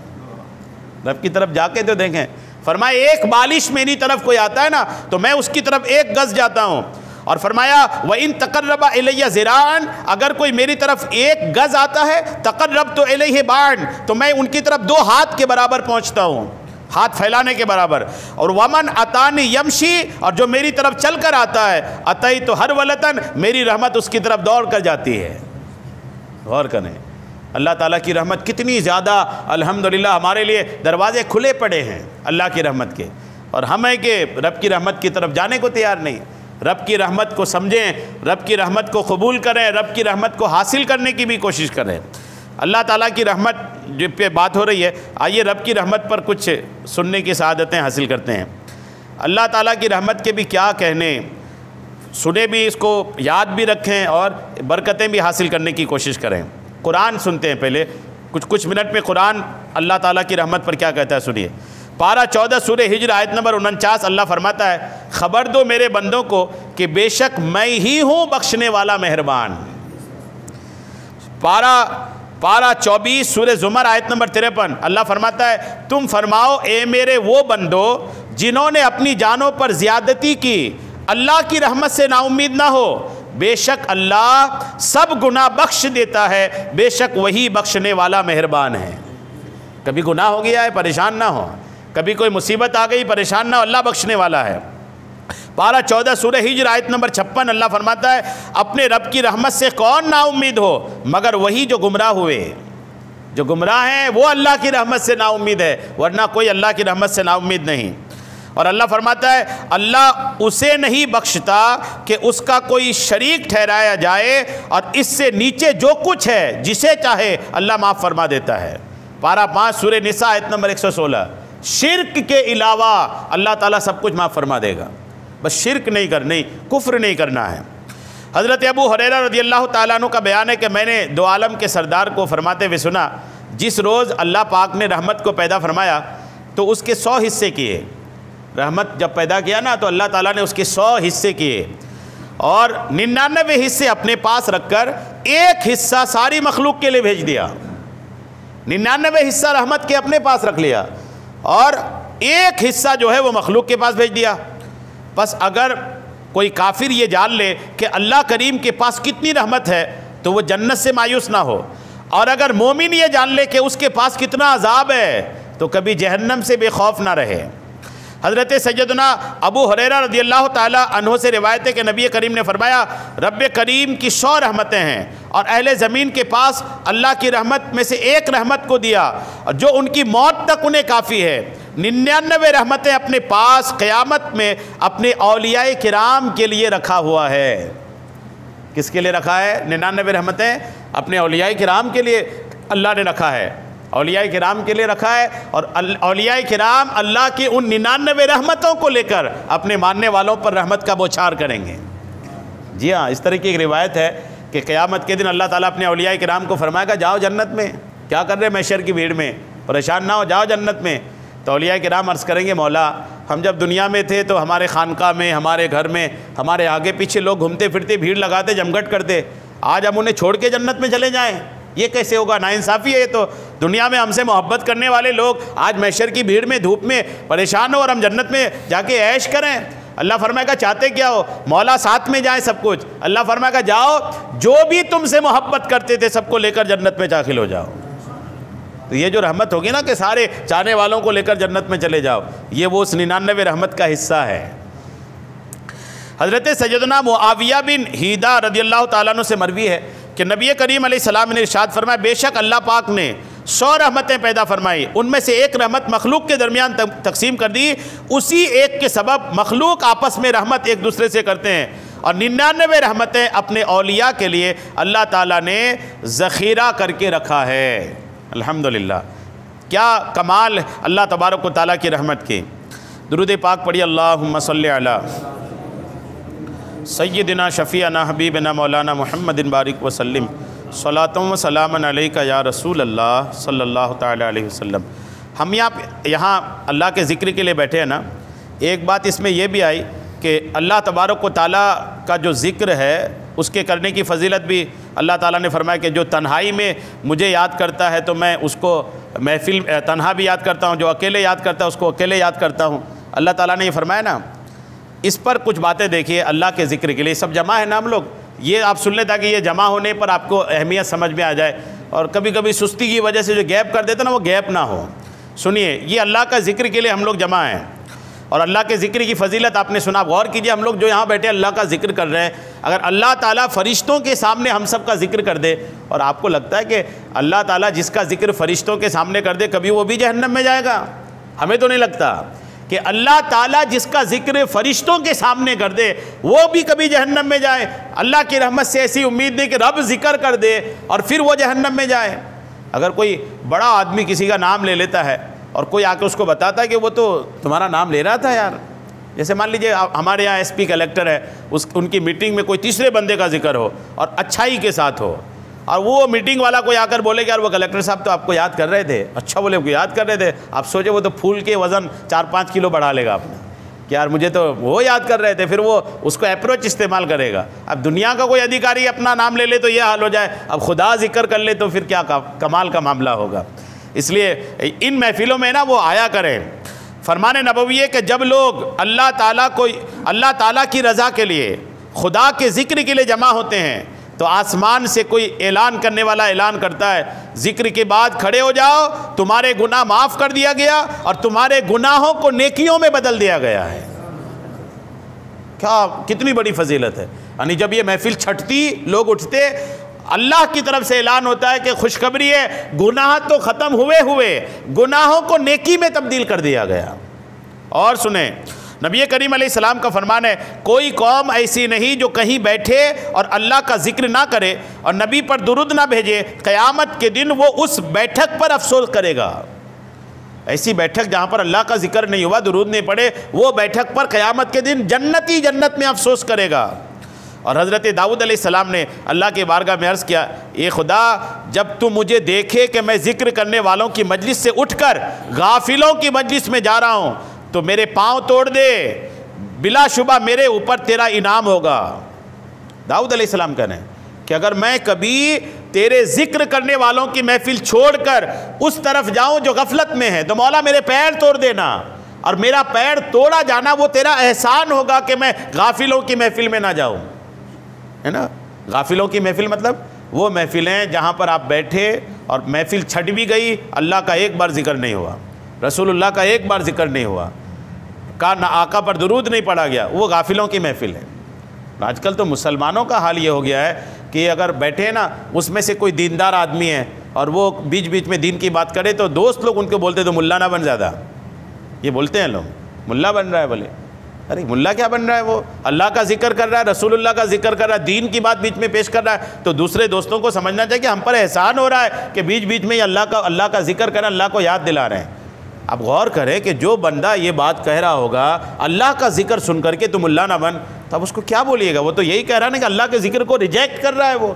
رب کی طرف جا کے تو دیکھیں، فرمایا ایک بالش میری طرف کوئی آتا ہے نا تو میں اس کی طرف ایک گز جاتا ہوں. اور فرمایا وَإِن تَقَرَّبَ إِلَيَّ ذِرَاعًا، اگر کوئی میری طرف ایک گز آتا ہے تَقَرَّبْتُ إِلَيْهِ بَاعًا، تو میں ان کی طرف 2 ہاتھ کے برابر پہنچتا ہوں، ہاتھ پھیلانے کے برابر. اور وَمَنْ أَتَانِي يَمْشِي، اور جو میری طرف چل کر آتا ہے أَتَيْتُ هَرْوَلَةً، میری رحمت اس کی طرف دوڑ کر جاتی ہے. غور کریں اللہ تعالیٰ کی رحمت کتنی زیادہ الحمدللہ ہمارے لیے دروازے کھلے پڑے ہیں اللہ کی رحمت کے. اور ہم ہیں کہ رب کی رحمت کی طرف جانے کو تیار نہیں. رب کی رحمت کو سمجھیں، رب کی رحمت کو قبول کریں، رب کی رحمت کو حاصل کرنے کی بھی کوشش کریں. اللہ تعالیٰ کی رحمت جو پہ بات ہو رہی ہے، آئیے رب کی رحمت پر کچھ سننے کی سعادتیں حاصل کرتے ہیں. اللہ تعالیٰ کی رحمت کے بھی کیا کہنے، سنے بھی، اس کو یاد بھی رکھیں اور برکتیں بھی حاصل کرنے کی کوشش کریں. قرآن سنتے ہیں پہلے کچھ منٹ میں. قرآن اللہ تعالیٰ کی رحمت پر کیا کہتا ہے سنیے. پارہ 14 سورہ ہجر آیت نمبر 49 اللہ فرماتا ہے خبر دو میرے بندوں کو کہ بے شک میں ہی ہوں بخشنے والا مہربان. پارہ 24 سورہ زمر آیت نمبر 53 اللہ فرماتا ہے تم فرماؤ اے میرے وہ بندو جنہوں نے اپنی جانوں پر زیادتی کی اللہ کی رحمت سے نا امید نہ ہو، بے شک اللہ سب گناہ بخش دیتا ہے، بے شک وہی بخشنے والا مہربان ہے. کبھی گناہ ہو گیا ہے پریشان نہ ہو، کبھی کوئی مصیبت آ گئی پریشان نہ ہو، اللہ بخشنے والا ہے. پارہ 14 سورہ ہجر آیت نمبر 56 اللہ فرماتا ہے اپنے رب کی رحمت سے کون نا امید ہو مگر وہی جو گمراہ ہوئے. جو گمراہ ہیں وہ اللہ کی رحمت سے نا امید ہے، ورنہ کوئی اللہ کی رحمت سے نا امید نہیں. اور اللہ فرماتا ہے اللہ اسے نہیں بخشتا کہ اس کا کوئی شریک ٹھہرایا جائے، اور اس سے نیچے جو کچھ ہے جسے چاہے اللہ معاف فرما دیتا ہے۔ پارہ 5 سورہ نساء آیت نمبر 116۔ شرک کے علاوہ اللہ تعالیٰ سب کچھ معاف فرما دے گا، بس شرک نہیں کرنی، کفر نہیں کرنا ہے۔ حضرت ابو ہریرہ رضی اللہ تعالیٰ عنہ کا بیان ہے کہ میں نے دو عالم کے سردار کو فرماتے ہوئے سنا، جس روز اللہ پاک نے رحمت کو پیدا فرمایا تو اس کے 100 حصے کیے۔ رحمت جب پیدا کیا نا تو اللہ تعالیٰ نے اس کے 100 حصے کیے، اور 99 حصے اپنے پاس رکھ کر ایک حصہ ساری مخلوق کے لیے بھیج دیا۔ 99 حصہ رحمت کے اپنے پاس رکھ لیا اور ایک حصہ جو ہے وہ مخلوق کے پاس بھیج دیا۔ بس اگر کوئی کافر یہ جان لے کہ اللہ کریم کے پاس کتنی رحمت ہے تو وہ جنت سے مایوس نہ ہو، اور اگر مومن یہ جان لے کہ اس کے پاس کتنا عذاب ہے تو کبھی جہنم سے بے خوف نہ رہے۔ حضرت سیدنا ابو ہریرہ رضی اللہ تعالیٰ عنہ سے روایت ہے کہ نبی کریم نے فرمایا رب کریم کی 100 رحمتیں ہیں، اور اہل زمین کے پاس اللہ کی رحمت میں سے ایک رحمت کو دیا جو ان کی موت تک انہیں کافی ہے۔ 99 رحمتیں اپنے پاس قیامت میں اپنے اولیاء کرام کے لیے رکھا ہوا ہے۔ کس کے لیے رکھا ہے؟ 99 رحمتیں اپنے اولیاء کرام کے لیے اللہ نے رکھا ہے، اولیاء کرام کے لیے رکھا ہے، اور اولیاء کرام اللہ کی ان 99 رحمتوں کو لے کر اپنے ماننے والوں پر رحمت کا بوچھار کریں گے۔ جی ہاں، اس طرح کی ایک روایت ہے کہ قیامت کے دن اللہ تعالیٰ اپنے اولیاء کرام کو فرمائے گا جاؤ جنت میں، کیا کر رہے محشر کی بھیڑ میں، پریشان نہ ہو، جاؤ جنت میں۔ تو اولیاء کرام عرض کریں گے مولا ہم جب دنیا میں تھے تو ہمارے خانقاہ میں، ہمارے گھر میں، ہمارے آگے پیچھے لوگ گھومتے پھرتے بھیڑ لگاتے جمگٹ کرتے، آج ہم انہیں چھوڑ کے جنت میں چلے جائیں، یہ کیسے ہوگا؟ ناانصافی ہے یہ تو۔ دنیا میں ہم سے محبت کرنے والے لوگ آج محشر کی بھیڑ میں دھوپ میں پریشان ہو اور ہم جنت میں جا کے عیش کریں۔ اللہ فرمائے گا چاہتے کیا ہو؟ مولا ساتھ میں جائیں سب کچھ۔ اللہ فرمائے گا جاؤ جو بھی تم سے محبت کرتے تھے سب کو لے کر جنت میں داخل ہو جاؤ۔ تو یہ جو رحمت ہوگی نا کہ سارے چاہنے والوں کو لے کر جنت میں چلے جاؤ، یہ وہ اس 99 رحمت کا حصہ ہے۔ حضرت سیدنا معاویہ بن حیدہ رضی اللہ تعالیٰ عنہ سے مروی ہے کہ نبی کریم علیہ السلام نے ارشاد فرمایا بے شک اللہ پاک نے 100 رحمتیں پیدا فرمائی، ان میں سے ایک رحمت مخلوق کے درمیان تقسیم کر دی، اسی ایک کے سبب مخلوق آپس میں رحمت ایک دوسرے سے کرتے ہیں، اور 99 رحمتیں اپنے اولیاء کے لیے اللہ تعالیٰ نے ذخیرہ کر کے رکھا ہے۔ الحمدللہ، کیا کمال اللہ تبارک و تعالیٰ کی رحمت کی۔ درود پاک پڑھی، اللہم صلی علی سیدنا شفیعنا حبیبنا مولانا محمد بارک وسلم، صلاۃ و سلام علیک یا رسول اللہ صلی اللہ تعالیٰ علیہ وسلم۔ ہم یہاں اللہ کے ذکر کے لیے بیٹھے ہیں نا، ایک بات اس میں یہ بھی آئی کہ اللہ تبارک و تعالیٰ کا جو ذکر ہے اس کے کرنے کی فضیلت بھی اللہ تعالیٰ نے فرمایا کہ جو تنہائی میں مجھے یاد کرتا ہے تو میں اس کو محفل تنہا بھی یاد کرتا ہوں، جو اکیلے یاد کرتا ہے اس کو اکیلے یاد کرتا ہوں۔ اللہ تعالیٰ نے یہ فرمایا نا، اس پر کچھ باتیں دیکھیے اللہ کے ذکر کے لیے، سب جمع ہے نا ہم لوگ، یہ آپ سن لیں تاکہ یہ جمع ہونے پر آپ کو اہمیت سمجھ میں آ جائے، اور کبھی کبھی سستی کی وجہ سے جو گیپ کر دیتے نا وہ گیپ نہ ہو۔ سنیے، یہ اللہ کا ذکر کے لیے ہم لوگ جمع ہیں، اور اللہ کے ذکر کی فضیلت آپ نے سنا۔ غور کیجئے، ہم لوگ جو یہاں بیٹھے اللہ کا ذکر کر رہے ہیں، اگر اللہ تعالیٰ فرشتوں کے سامنے ہم سب کا ذکر کر دے، اور آپ کو لگتا ہے کہ اللہ تعالیٰ جس کا ذکر فرشتوں کے سامنے کر دے کبھی وہ بھی جہنم میں جائے گا؟ ہمیں تو نہیں لگتا کہ اللہ تعالیٰ جس کا ذکر فرشتوں کے سامنے کر دے وہ بھی کبھی جہنم میں جائے۔ اللہ کی رحمت سے ایسی امید نہیں کہ رب ذکر کر دے اور پھر وہ جہنم میں جائے۔ اگر کوئی بڑا آدمی کسی کا نام لے لیتا ہے اور کوئی آ کے اس کو بتاتا ہے کہ وہ تو تمہارا نام لے رہا تھا یار، جیسے مان لیجئے ہمارے یہاں ایس پی کلیکٹر ہے، ان کی میٹنگ میں کوئی تیسرے بندے کا ذکر ہو اور اچھائی کے ساتھ ہو، اور وہ میٹنگ والا کوئی آ کر بولے کہ یار وہ کلیکٹر صاحب تو آپ کو یاد کر رہے تھے، اچھا بولے وہ یاد کر رہے تھے، آپ سوچے وہ تو پھول کے وزن 4-5 کلو بڑھا لے گا اپنا کہ یار مجھے تو وہ یاد کر رہے تھے، پھر وہ اس کو اپروچ استعمال کرے گا۔ اب دنیا کا کوئی ادھیکاری اپنا نام لے لے تو یہ حال ہو جائے، اب خدا ذکر کر لے تو پھر کیا کمال کا معاملہ ہوگا۔ اس لیے ان محفلوں میں نا وہ آیا کریں۔ فرمان نبوی ہے کہ جب لوگ اللہ تعالیٰ کی رضا کے لیے، خدا کے ذکر کے لیے جمع ہوتے ہیں تو آسمان سے کوئی اعلان کرنے والا اعلان کرتا ہے، ذکر کے بعد کھڑے ہو جاؤ، تمہارے گناہ معاف کر دیا گیا اور تمہارے گناہوں کو نیکیوں میں بدل دیا گیا ہے۔ کتنی بڑی فضیلت ہے۔ یعنی جب یہ محفل چھٹتی، لوگ اٹھتے، اللہ کی طرف سے اعلان ہوتا ہے کہ خوشخبری ہے، گناہ تو ختم ہوئے، گناہوں کو نیکی میں تبدیل کر دیا گیا۔ اور سنیں، نبی کریم علیہ السلام کا فرمان ہے، کوئی قوم ایسی نہیں جو کہیں بیٹھے اور اللہ کا ذکر نہ کرے اور نبی پر درود نہ بھیجے، قیامت کے دن وہ اس بیٹھک پر افسوس کرے گا۔ ایسی بیٹھک جہاں پر اللہ کا ذکر نہیں ہوا، درود نہیں پڑے، وہ بیٹھک پر قیامت کے دن جنتی جنت میں افسوس کرے گا۔ اور حضرت داؤد علیہ السلام نے اللہ کے بارگاہ میں عرض کیا، اے خدا، جب تو مجھے دیکھے کہ میں ذکر کرنے والوں کی مجلس سے اٹھ کر غافلوں کی مجلس میں جا رہا ہوں تو میرے پاؤں توڑ دے، بلا شبہ میرے اوپر تیرا انعام ہوگا۔ داؤد علیہ السلام کہنے کہ اگر میں کبھی تیرے ذکر کرنے والوں کی محفل چھوڑ کر اس طرف جاؤں جو غفلت میں ہے تو مولا میرے پیر توڑ دینا، اور میرا پیر توڑا جانا وہ تیرا احسان ہوگا کہ میں غافلوں کی محفل میں نہ جاؤں، ہے نا۔ غافلوں کی محفل مطلب وہ محفلیں جہاں پر آپ بیٹھے اور محفل چھٹ بھی گئی، اللہ کا ایک بار ذکر نہیں ہوا، رسول اللہ کا ایک بار ذکر نہیں ہوا، نہ آقا پر درود نہیں پڑھا گیا، وہ غافلوں کی محفل ہے۔ آج کل تو مسلمانوں کا حال یہ ہو گیا ہے کہ اگر بیٹھے نا، اس میں سے کوئی دیندار آدمی ہے اور وہ بیچ بیچ میں دین کی بات کرے تو دوست لوگ ان کو بولتے تو ملا نہ بن زیادہ، یہ بولتے ہیں لوگ، ملا بن رہا ہے، بولے ارے ملا کیا بن رہا ہے، وہ اللہ کا ذکر کر رہا ہے، رسول اللہ کا ذکر کر رہا ہے، دین کی بات بیچ میں پیش کر رہا ہے، تو دوسرے دوستوں کو سمجھنا چاہیے کہ ہم پر احسان ہو رہا ہے کہ بیچ بیچ میں یہ اللہ کا ذکر کریں، اللہ کو یاد دلا رہے ہیں۔ اب غور کریں کہ جو بندہ یہ بات کہہ رہا ہوگا اللہ کا ذکر سن کر کے تم اللہ نہ بن، تو اب اس کو کیا بولیے گا؟ وہ تو یہی کہہ رہا ہے نا کہ اللہ کے ذکر کو ریجیکٹ کر رہا ہے وہ،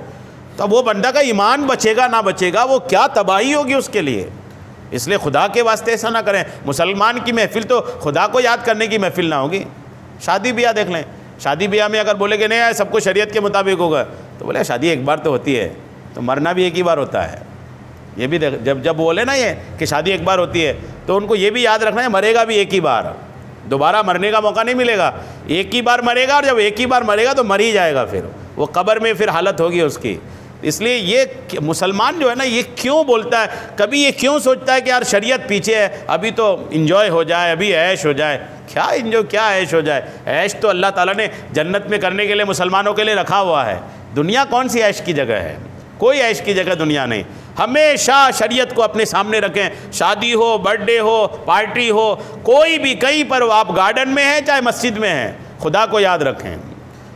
تو اب وہ بندہ کا ایمان بچے گا نہ بچے گا، وہ کیا تباہی ہوگی اس کے لیے۔ اس لیے خدا کے واسطے ایسا نہ کریں۔ مسلمان کی محفل تو خدا کو یاد کرنے کی محفل نہ ہوگی۔ شادی بیاہ دیکھ لیں، شادی بیاہ میں اگر بولے کہ نہیں سب کو شریعت کے مطابق ہوگا تو بولے شادی ایک بار تو ہوتی ہے، تو مرنا بھی ایک ہی بار ہوتا ہے۔ یہ بھی جب بولے نا یہ کہ شادی ایک بار ہوتی ہے تو ان کو یہ بھی یاد رکھنا ہے مرے گا بھی ایک ہی بار، دوبارہ مرنے کا موقع نہیں ملے گا، ایک ہی بار مرے گا، اور جب ایک ہی بار مرے گا تو مر ہی جائے گا، پھر وہ قبر میں پھر حالت ہوگی اس کی۔ اس لیے یہ مسلمان جو ہے نا یہ کیوں بولتا ہے، کبھی یہ کیوں سوچتا ہے کہ یار شریعت پیچھے ہے، ابھی تو انجوائے ہو جائے، ابھی عیش ہو جائے۔ کیا انجوائے، کیا عیش ہو جائے؟ عیش تو اللہ تعالیٰ نے جنت میں کرنے کے لیے مسلمانوں کے لیے رکھا ہوا ہے۔ دنیا کون سی عیش کی جگہ ہے؟ کوئی عیش کی جگہ دنیا نہیں۔ ہمیشہ شریعت کو اپنے سامنے رکھیں، شادی ہو، برتھ ڈے ہو، پارٹی ہو، کوئی بھی کہیں پر ہو، آپ گارڈن میں ہیں چاہے مسجد میں ہیں، خدا کو یاد رکھیں۔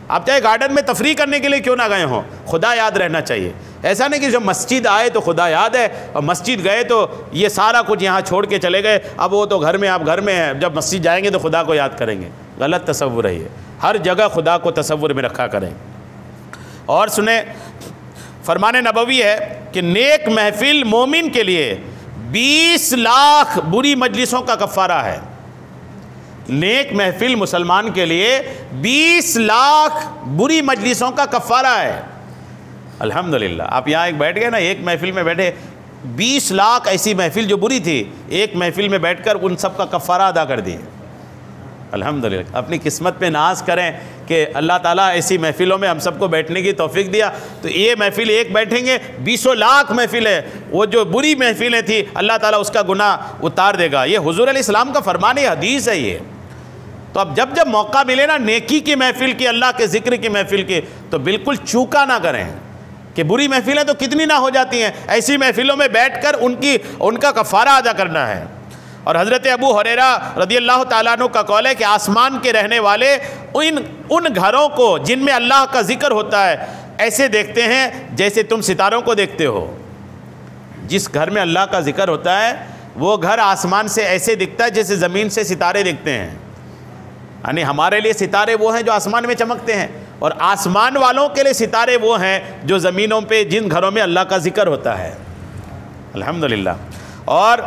آپ چاہے گارڈن میں تفریح کرنے کے لیے کیوں نہ گئے ہوں، خدا یاد رہنا چاہیے۔ ایسا نہیں کہ جب مسجد آئے تو خدا یاد ہے، اور مسجد گئے تو یہ سارا کچھ یہاں چھوڑ کے چلے گئے، اب وہ تو گھر میں، آپ گھر میں ہیں، جب مسجد جائیں گے تو خدا کو یاد کریں گے۔ غلط تصور ہے یہ، ہر جگہ خدا کو تصور میں رکھا کریں۔ اور سنیں، فرمان نبوی ہے کہ نیک محفل مومن کے لیے 20 لاکھ بری مجلسوں کا کفارہ ہے۔ نیک محفل مسلمان کے لیے 20 لاکھ بری مجلسوں کا کفارہ ہے۔ الحمدللہ آپ یہاں ایک بیٹھ گئے نا، ایک محفل میں بیٹھے، 20 لاکھ ایسی محفل جو بری تھی ایک محفل میں بیٹھ کر ان سب کا کفارہ ادا کر دیے۔ الحمدللہ اپنی قسمت پہ ناز کریں کہ اللہ تعالیٰ ایسی محفلوں میں ہم سب کو بیٹھنے کی توفیق دیا، تو یہ محفل ایک بیٹھیں گے 20 لاکھ محفل ہے، وہ جو بری محفلیں تھیں اللہ تعالیٰ اس کا گناہ اتار دے گا۔ یہ حضور علیہ السلام کا فرمان حدیث ہے یہ۔ تو اب جب موقع ملے نا نیکی کی محفل کی، اللہ کے ذکر کی محفل کی، تو بالکل چوکا نہ کریں کہ بری محفلیں تو کتنی نہ ہو جاتی ہیں، ایسی محفلوں میں بیٹھ کر ان کا کفارہ ادا کرنا ہے۔ اور حضرت ابو ہریرہ رضی اللہ تعالیٰ عنہ کا قول ہے کہ آسمان کے رہنے والے ان گھروں کو جن میں اللہ کا ذکر ہوتا ہے ایسے دیکھتے ہیں جیسے تم ستاروں کو دیکھتے ہو۔ جس گھر میں اللہ کا ذکر ہوتا ہے وہ گھر آسمان سے ایسے دکھتا ہے جیسے زمین سے ستارے دکھتے ہیں۔ یعنی ہمارے لیے ستارے وہ ہیں جو آسمان میں چمکتے ہیں، اور آسمان والوں کے لیے ستارے وہ ہیں جو زمینوں پہ جن گھروں میں اللہ کا ذکر ہوتا ہے۔ الحمدللہ۔ اور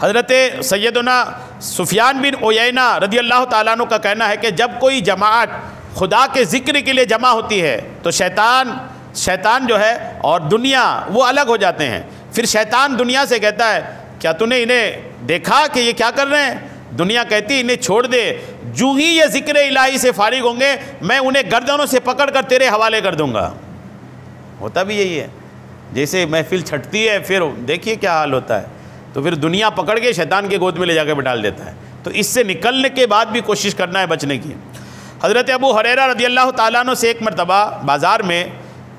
حضرت سیدنا سفیان بن عیینہ رضی اللہ تعالیٰ عنہ کا کہنا ہے کہ جب کوئی جماعت خدا کے ذکر کے لیے جمع ہوتی ہے تو شیطان جو ہے اور دنیا وہ الگ ہو جاتے ہیں۔ پھر شیطان دنیا سے کہتا ہے کیا تو نے انہیں دیکھا کہ یہ کیا کر رہے ہیں؟ دنیا کہتی انہیں چھوڑ دے، جو ہی یہ ذکر الہی سے فارغ ہوں گے میں انہیں گردنوں سے پکڑ کر تیرے حوالے کر دوں گا۔ ہوتا بھی یہی ہے، جیسے محفل چھٹتی ہے پھر دیکھیے کیا حال ہوتا ہے، تو پھر دنیا پکڑ کے شیطان کے گود میں لے جا کے بٹھال دیتا ہے۔ تو اس سے نکلنے کے بعد بھی کوشش کرنا ہے بچنے کی۔ حضرت ابو ہریرہ رضی اللہ تعالیٰ عنہ سے ایک مرتبہ بازار میں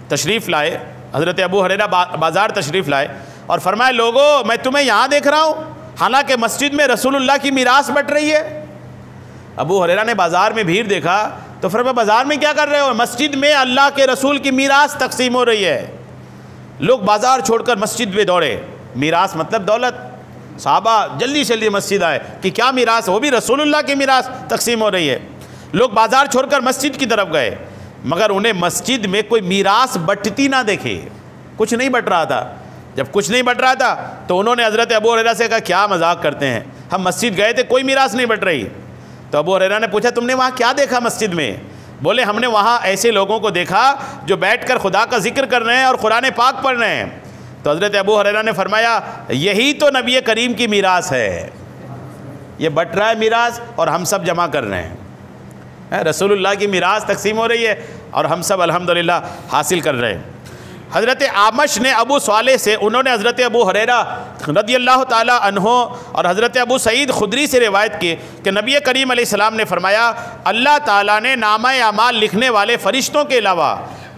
تشریف لائے، حضرت ابو ہریرہ بازار تشریف لائے اور فرمایا لوگو میں تمہیں یہاں دیکھ رہا ہوں، حالانکہ مسجد میں رسول اللہ کی میراث بٹ رہی ہے۔ ابو ہریرہ نے بازار میں بھیڑ دیکھا تو فرمایا بازار میں کیا کر رہے ہو؟ مسجد میں اللہ کے رسول کی میراث تقسیم ہو رہی ہے۔ لوگ بازار چھوڑ کر مسجد میں دوڑے، میراث مطلب دولت، صحابہ جلدی سے جلدی مسجد آئے کہ کیا میراث؟ وہ بھی رسول اللہ کی میراث تقسیم ہو رہی ہے۔ لوگ بازار چھوڑ کر مسجد کی طرف گئے، مگر انہیں مسجد میں کوئی میراث بٹتی نہ دیکھے، کچھ نہیں بٹ رہا تھا۔ جب کچھ نہیں بٹ رہا تھا تو انہوں نے حضرت ابو ہریرہ سے کہا کیا مذاق کرتے ہیں، ہم مسجد گئے تھے کوئی میراث نہیں بٹ رہی۔ تو ابو ہریرہ نے پوچھا تم نے وہاں کیا دیکھا مسجد میں؟ بولے ہم نے وہاں ایسے لوگوں کو دیکھا جو بیٹھ کر خدا کا ذکر کر رہے ہیں اور قرآن پاک پڑھ رہے ہیں۔ تو حضرت ابو ہریرہ نے فرمایا یہی تو نبی کریم کی میراث ہے، یہ بٹ رہا ہے میراث اور ہم سب جمع کر رہے ہیں، رسول اللہ کی میراث تقسیم ہو رہی ہے اور ہم سب الحمدللہ حاصل کر رہے ہیں۔ حضرت اعمش نے ابو صالح سے، انہوں نے حضرت ابو ہریرہ رضی اللہ تعالی عنہ اور حضرت ابو سعید خدری سے روایت کی کہ نبی کریم علیہ السلام نے فرمایا اللہ تعالیٰ نے نامہ اعمال لکھنے والے فرشتوں کے علاوہ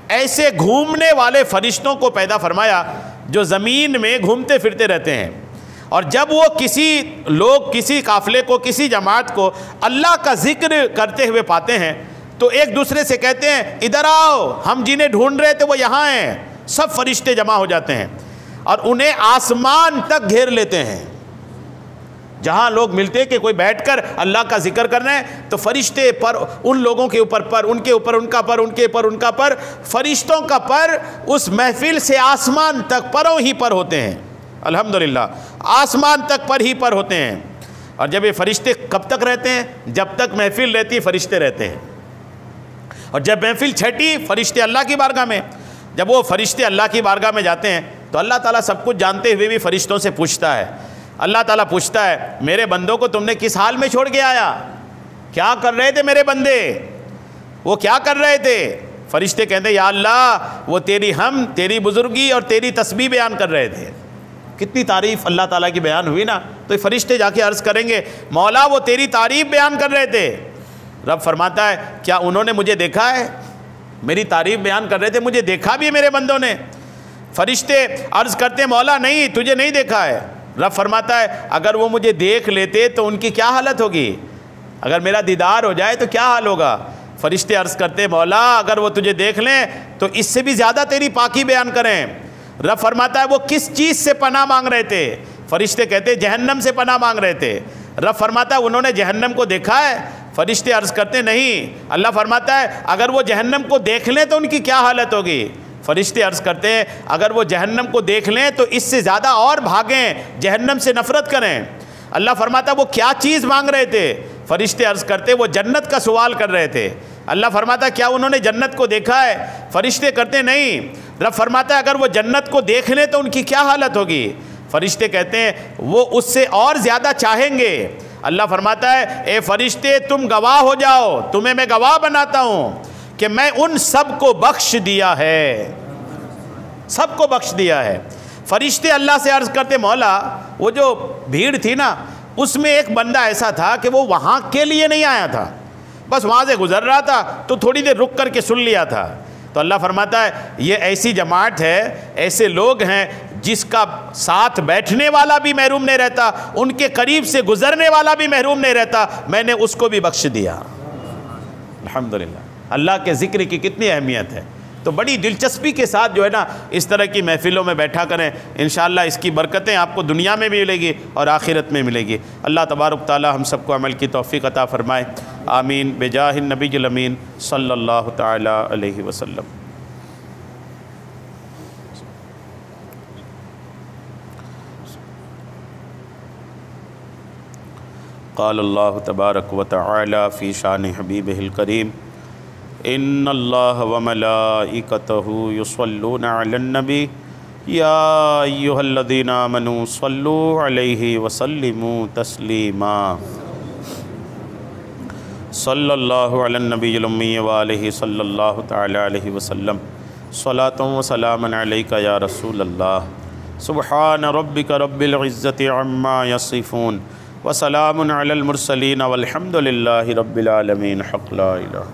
ایسے گھومنے والے فرشتوں کو پیدا فرمایا جو زمین میں گھومتے پھرتے رہتے ہیں، اور جب وہ کسی قافلے کو، کسی جماعت کو اللہ کا ذکر کرتے ہوئے پاتے ہیں تو ایک دوسرے سے کہتے ہیں ادھر آؤ، ہم جنہیں ڈھونڈ رہے تھے وہ یہاں ہیں۔ سب فرشتے جمع ہو جاتے ہیں اور انہیں آسمان تک گھیر لیتے ہیں۔ جہاں لوگ ملتے ہیں کہ کوئی بیٹھ کر اللہ کا ذکر کر رہے ہیں تو فرشتے پر ان لوگوں کے اوپر پر، ان کے اوپر ان کا پر، ان کے اوپر ان کا پر، فرشتوں کا پر اس محفل سے آسمان تک پروں ہی پر ہوتے ہیں۔ الحمدللہ آسمان تک پر ہی پر ہوتے ہیں۔ اور جب یہ فرشتے کب تک رہتے ہیں؟ جب تک محفل رہتی ہے فرشتے رہتے ہیں، اور جب محفل چھٹی فرشتے اللہ کی بارگاہ میں، جب وہ فرشتے اللہ کی بارگاہ میں جاتے ہیں تو اللہ تعالیٰ سب کچھ جانتے ہوئے بھی فرشتوں سے پوچھتا ہے۔ اللہ تعالیٰ پوچھتا ہے میرے بندوں کو تم نے کس حال میں چھوڑ کے آیا؟ کیا کر رہے تھے میرے بندے؟ وہ کیا کر رہے تھے؟ فرشتے کہتے ہیں یا اللہ وہ تیری بزرگی اور تیری تسبیح بیان کر رہے تھے۔ کتنی تعریف اللہ تعالیٰ کی بیان ہوئی نا، تو یہ فرشتے جا کے عرض کریں گے مولا وہ تیری تعریف بیان کر رہے تھے۔ رب فرماتا ہے کیا انہوں نے مجھے دیکھا ہے؟ میری تعریف بیان کر رہے تھے، مجھے دیکھا بھی ہے میرے بندوں نے؟ فرشتے عرض کرتے ہیں مولا نہیں، تجھے نہیں دیکھا ہے۔ رب فرماتا ہے اگر وہ مجھے دیکھ لیتے تو ان کی کیا حالت ہوگی؟ اگر میرا دیدار ہو جائے تو کیا حال ہوگا؟ فرشتے عرض کرتے ہیں مولا اگر وہ تجھے دیکھ لیں تو اس سے بھی زیادہ تیری پاکی بیان کریں۔ رب فرماتا ہے وہ کس چیز سے پناہ مانگ رہے تھے؟ فرشتے کہتے ہیں جہنم سے پناہ مانگ رہے تھے۔ رب فرماتا ہے انہوں نے جہنم کو دیکھا ہے؟ فرشتے عرض کرتے نہیں۔ اللہ فرماتا ہے اگر وہ جہنم کو دیکھ لیں تو ان کی کیا حالت ہوگی؟ فرشتے عرض کرتے ہیں اگر وہ جہنم کو دیکھ لیں تو اس سے زیادہ اور بھاگیں، جہنم سے نفرت کریں۔ اللہ فرماتا ہے وہ کیا چیز مانگ رہے تھے؟ فرشتے عرض کرتے وہ جنت کا سوال کر رہے تھے۔ اللہ فرماتا ہے کیا انہوں نے جنت کو دیکھا ہے؟ فرشتے کرتے نہیں۔ رب فرماتا ہے اگر وہ جنت کو دیکھ لیں تو ان کی کیا حالت ہوگی؟ فرشتے کہتے ہیں وہ اس سے اور زیادہ چاہیں گے۔ اللہ فرماتا ہے اے فرشتے تم گواہ ہو جاؤ، تمہیں میں گواہ بناتا ہوں کہ میں ان سب کو بخش دیا ہے، سب کو بخش دیا ہے۔ فرشتے اللہ سے عرض کرتے مولا وہ جو بھیڑ تھی نا اس میں ایک بندہ ایسا تھا کہ وہ وہاں کے لیے نہیں آیا تھا، بس وہاں سے گزر رہا تھا تو تھوڑی دیر رک کر کے سن لیا تھا۔ تو اللہ فرماتا ہے یہ ایسی جماعت ہے، ایسے لوگ ہیں جس کا ساتھ بیٹھنے والا بھی محروم نہیں رہتا، ان کے قریب سے گزرنے والا بھی محروم نہیں رہتا، میں نے اس کو بھی بخش دیا۔ الحمدللہ اللہ کے ذکر کی کتنی اہمیت ہے۔ تو بڑی دلچسپی کے ساتھ جو ہے نا اس طرح کی محفلوں میں بیٹھا کریں، انشاءاللہ اس کی برکتیں آپ کو دنیا میں بھی ملے گی اور آخرت میں ملے گی۔ اللہ تبارک تعالی ہم سب کو عمل کی توفیق عطا فرمائے، آمین بجاہ النبی الامین صلی اللہ تعالی علیہ وسلم۔ قال اللہ تبارک و تعالی فی شان حبیبہ الکریم ان اللہ وملائکتہ یصلون علی النبی یا ایہا الذین آمنوا صلوا علیہ وسلموا تسلیما۔ صلی اللہ علی النبی الامی وآلہ صلی اللہ تعالی علیہ وسلم صلاۃ و سلام علیک یا رسول اللہ۔ سبحان ربک رب العزۃ عما یصفون وسلام علی المرسلین والحمد للہ رب العالمین۔ حق لا الہ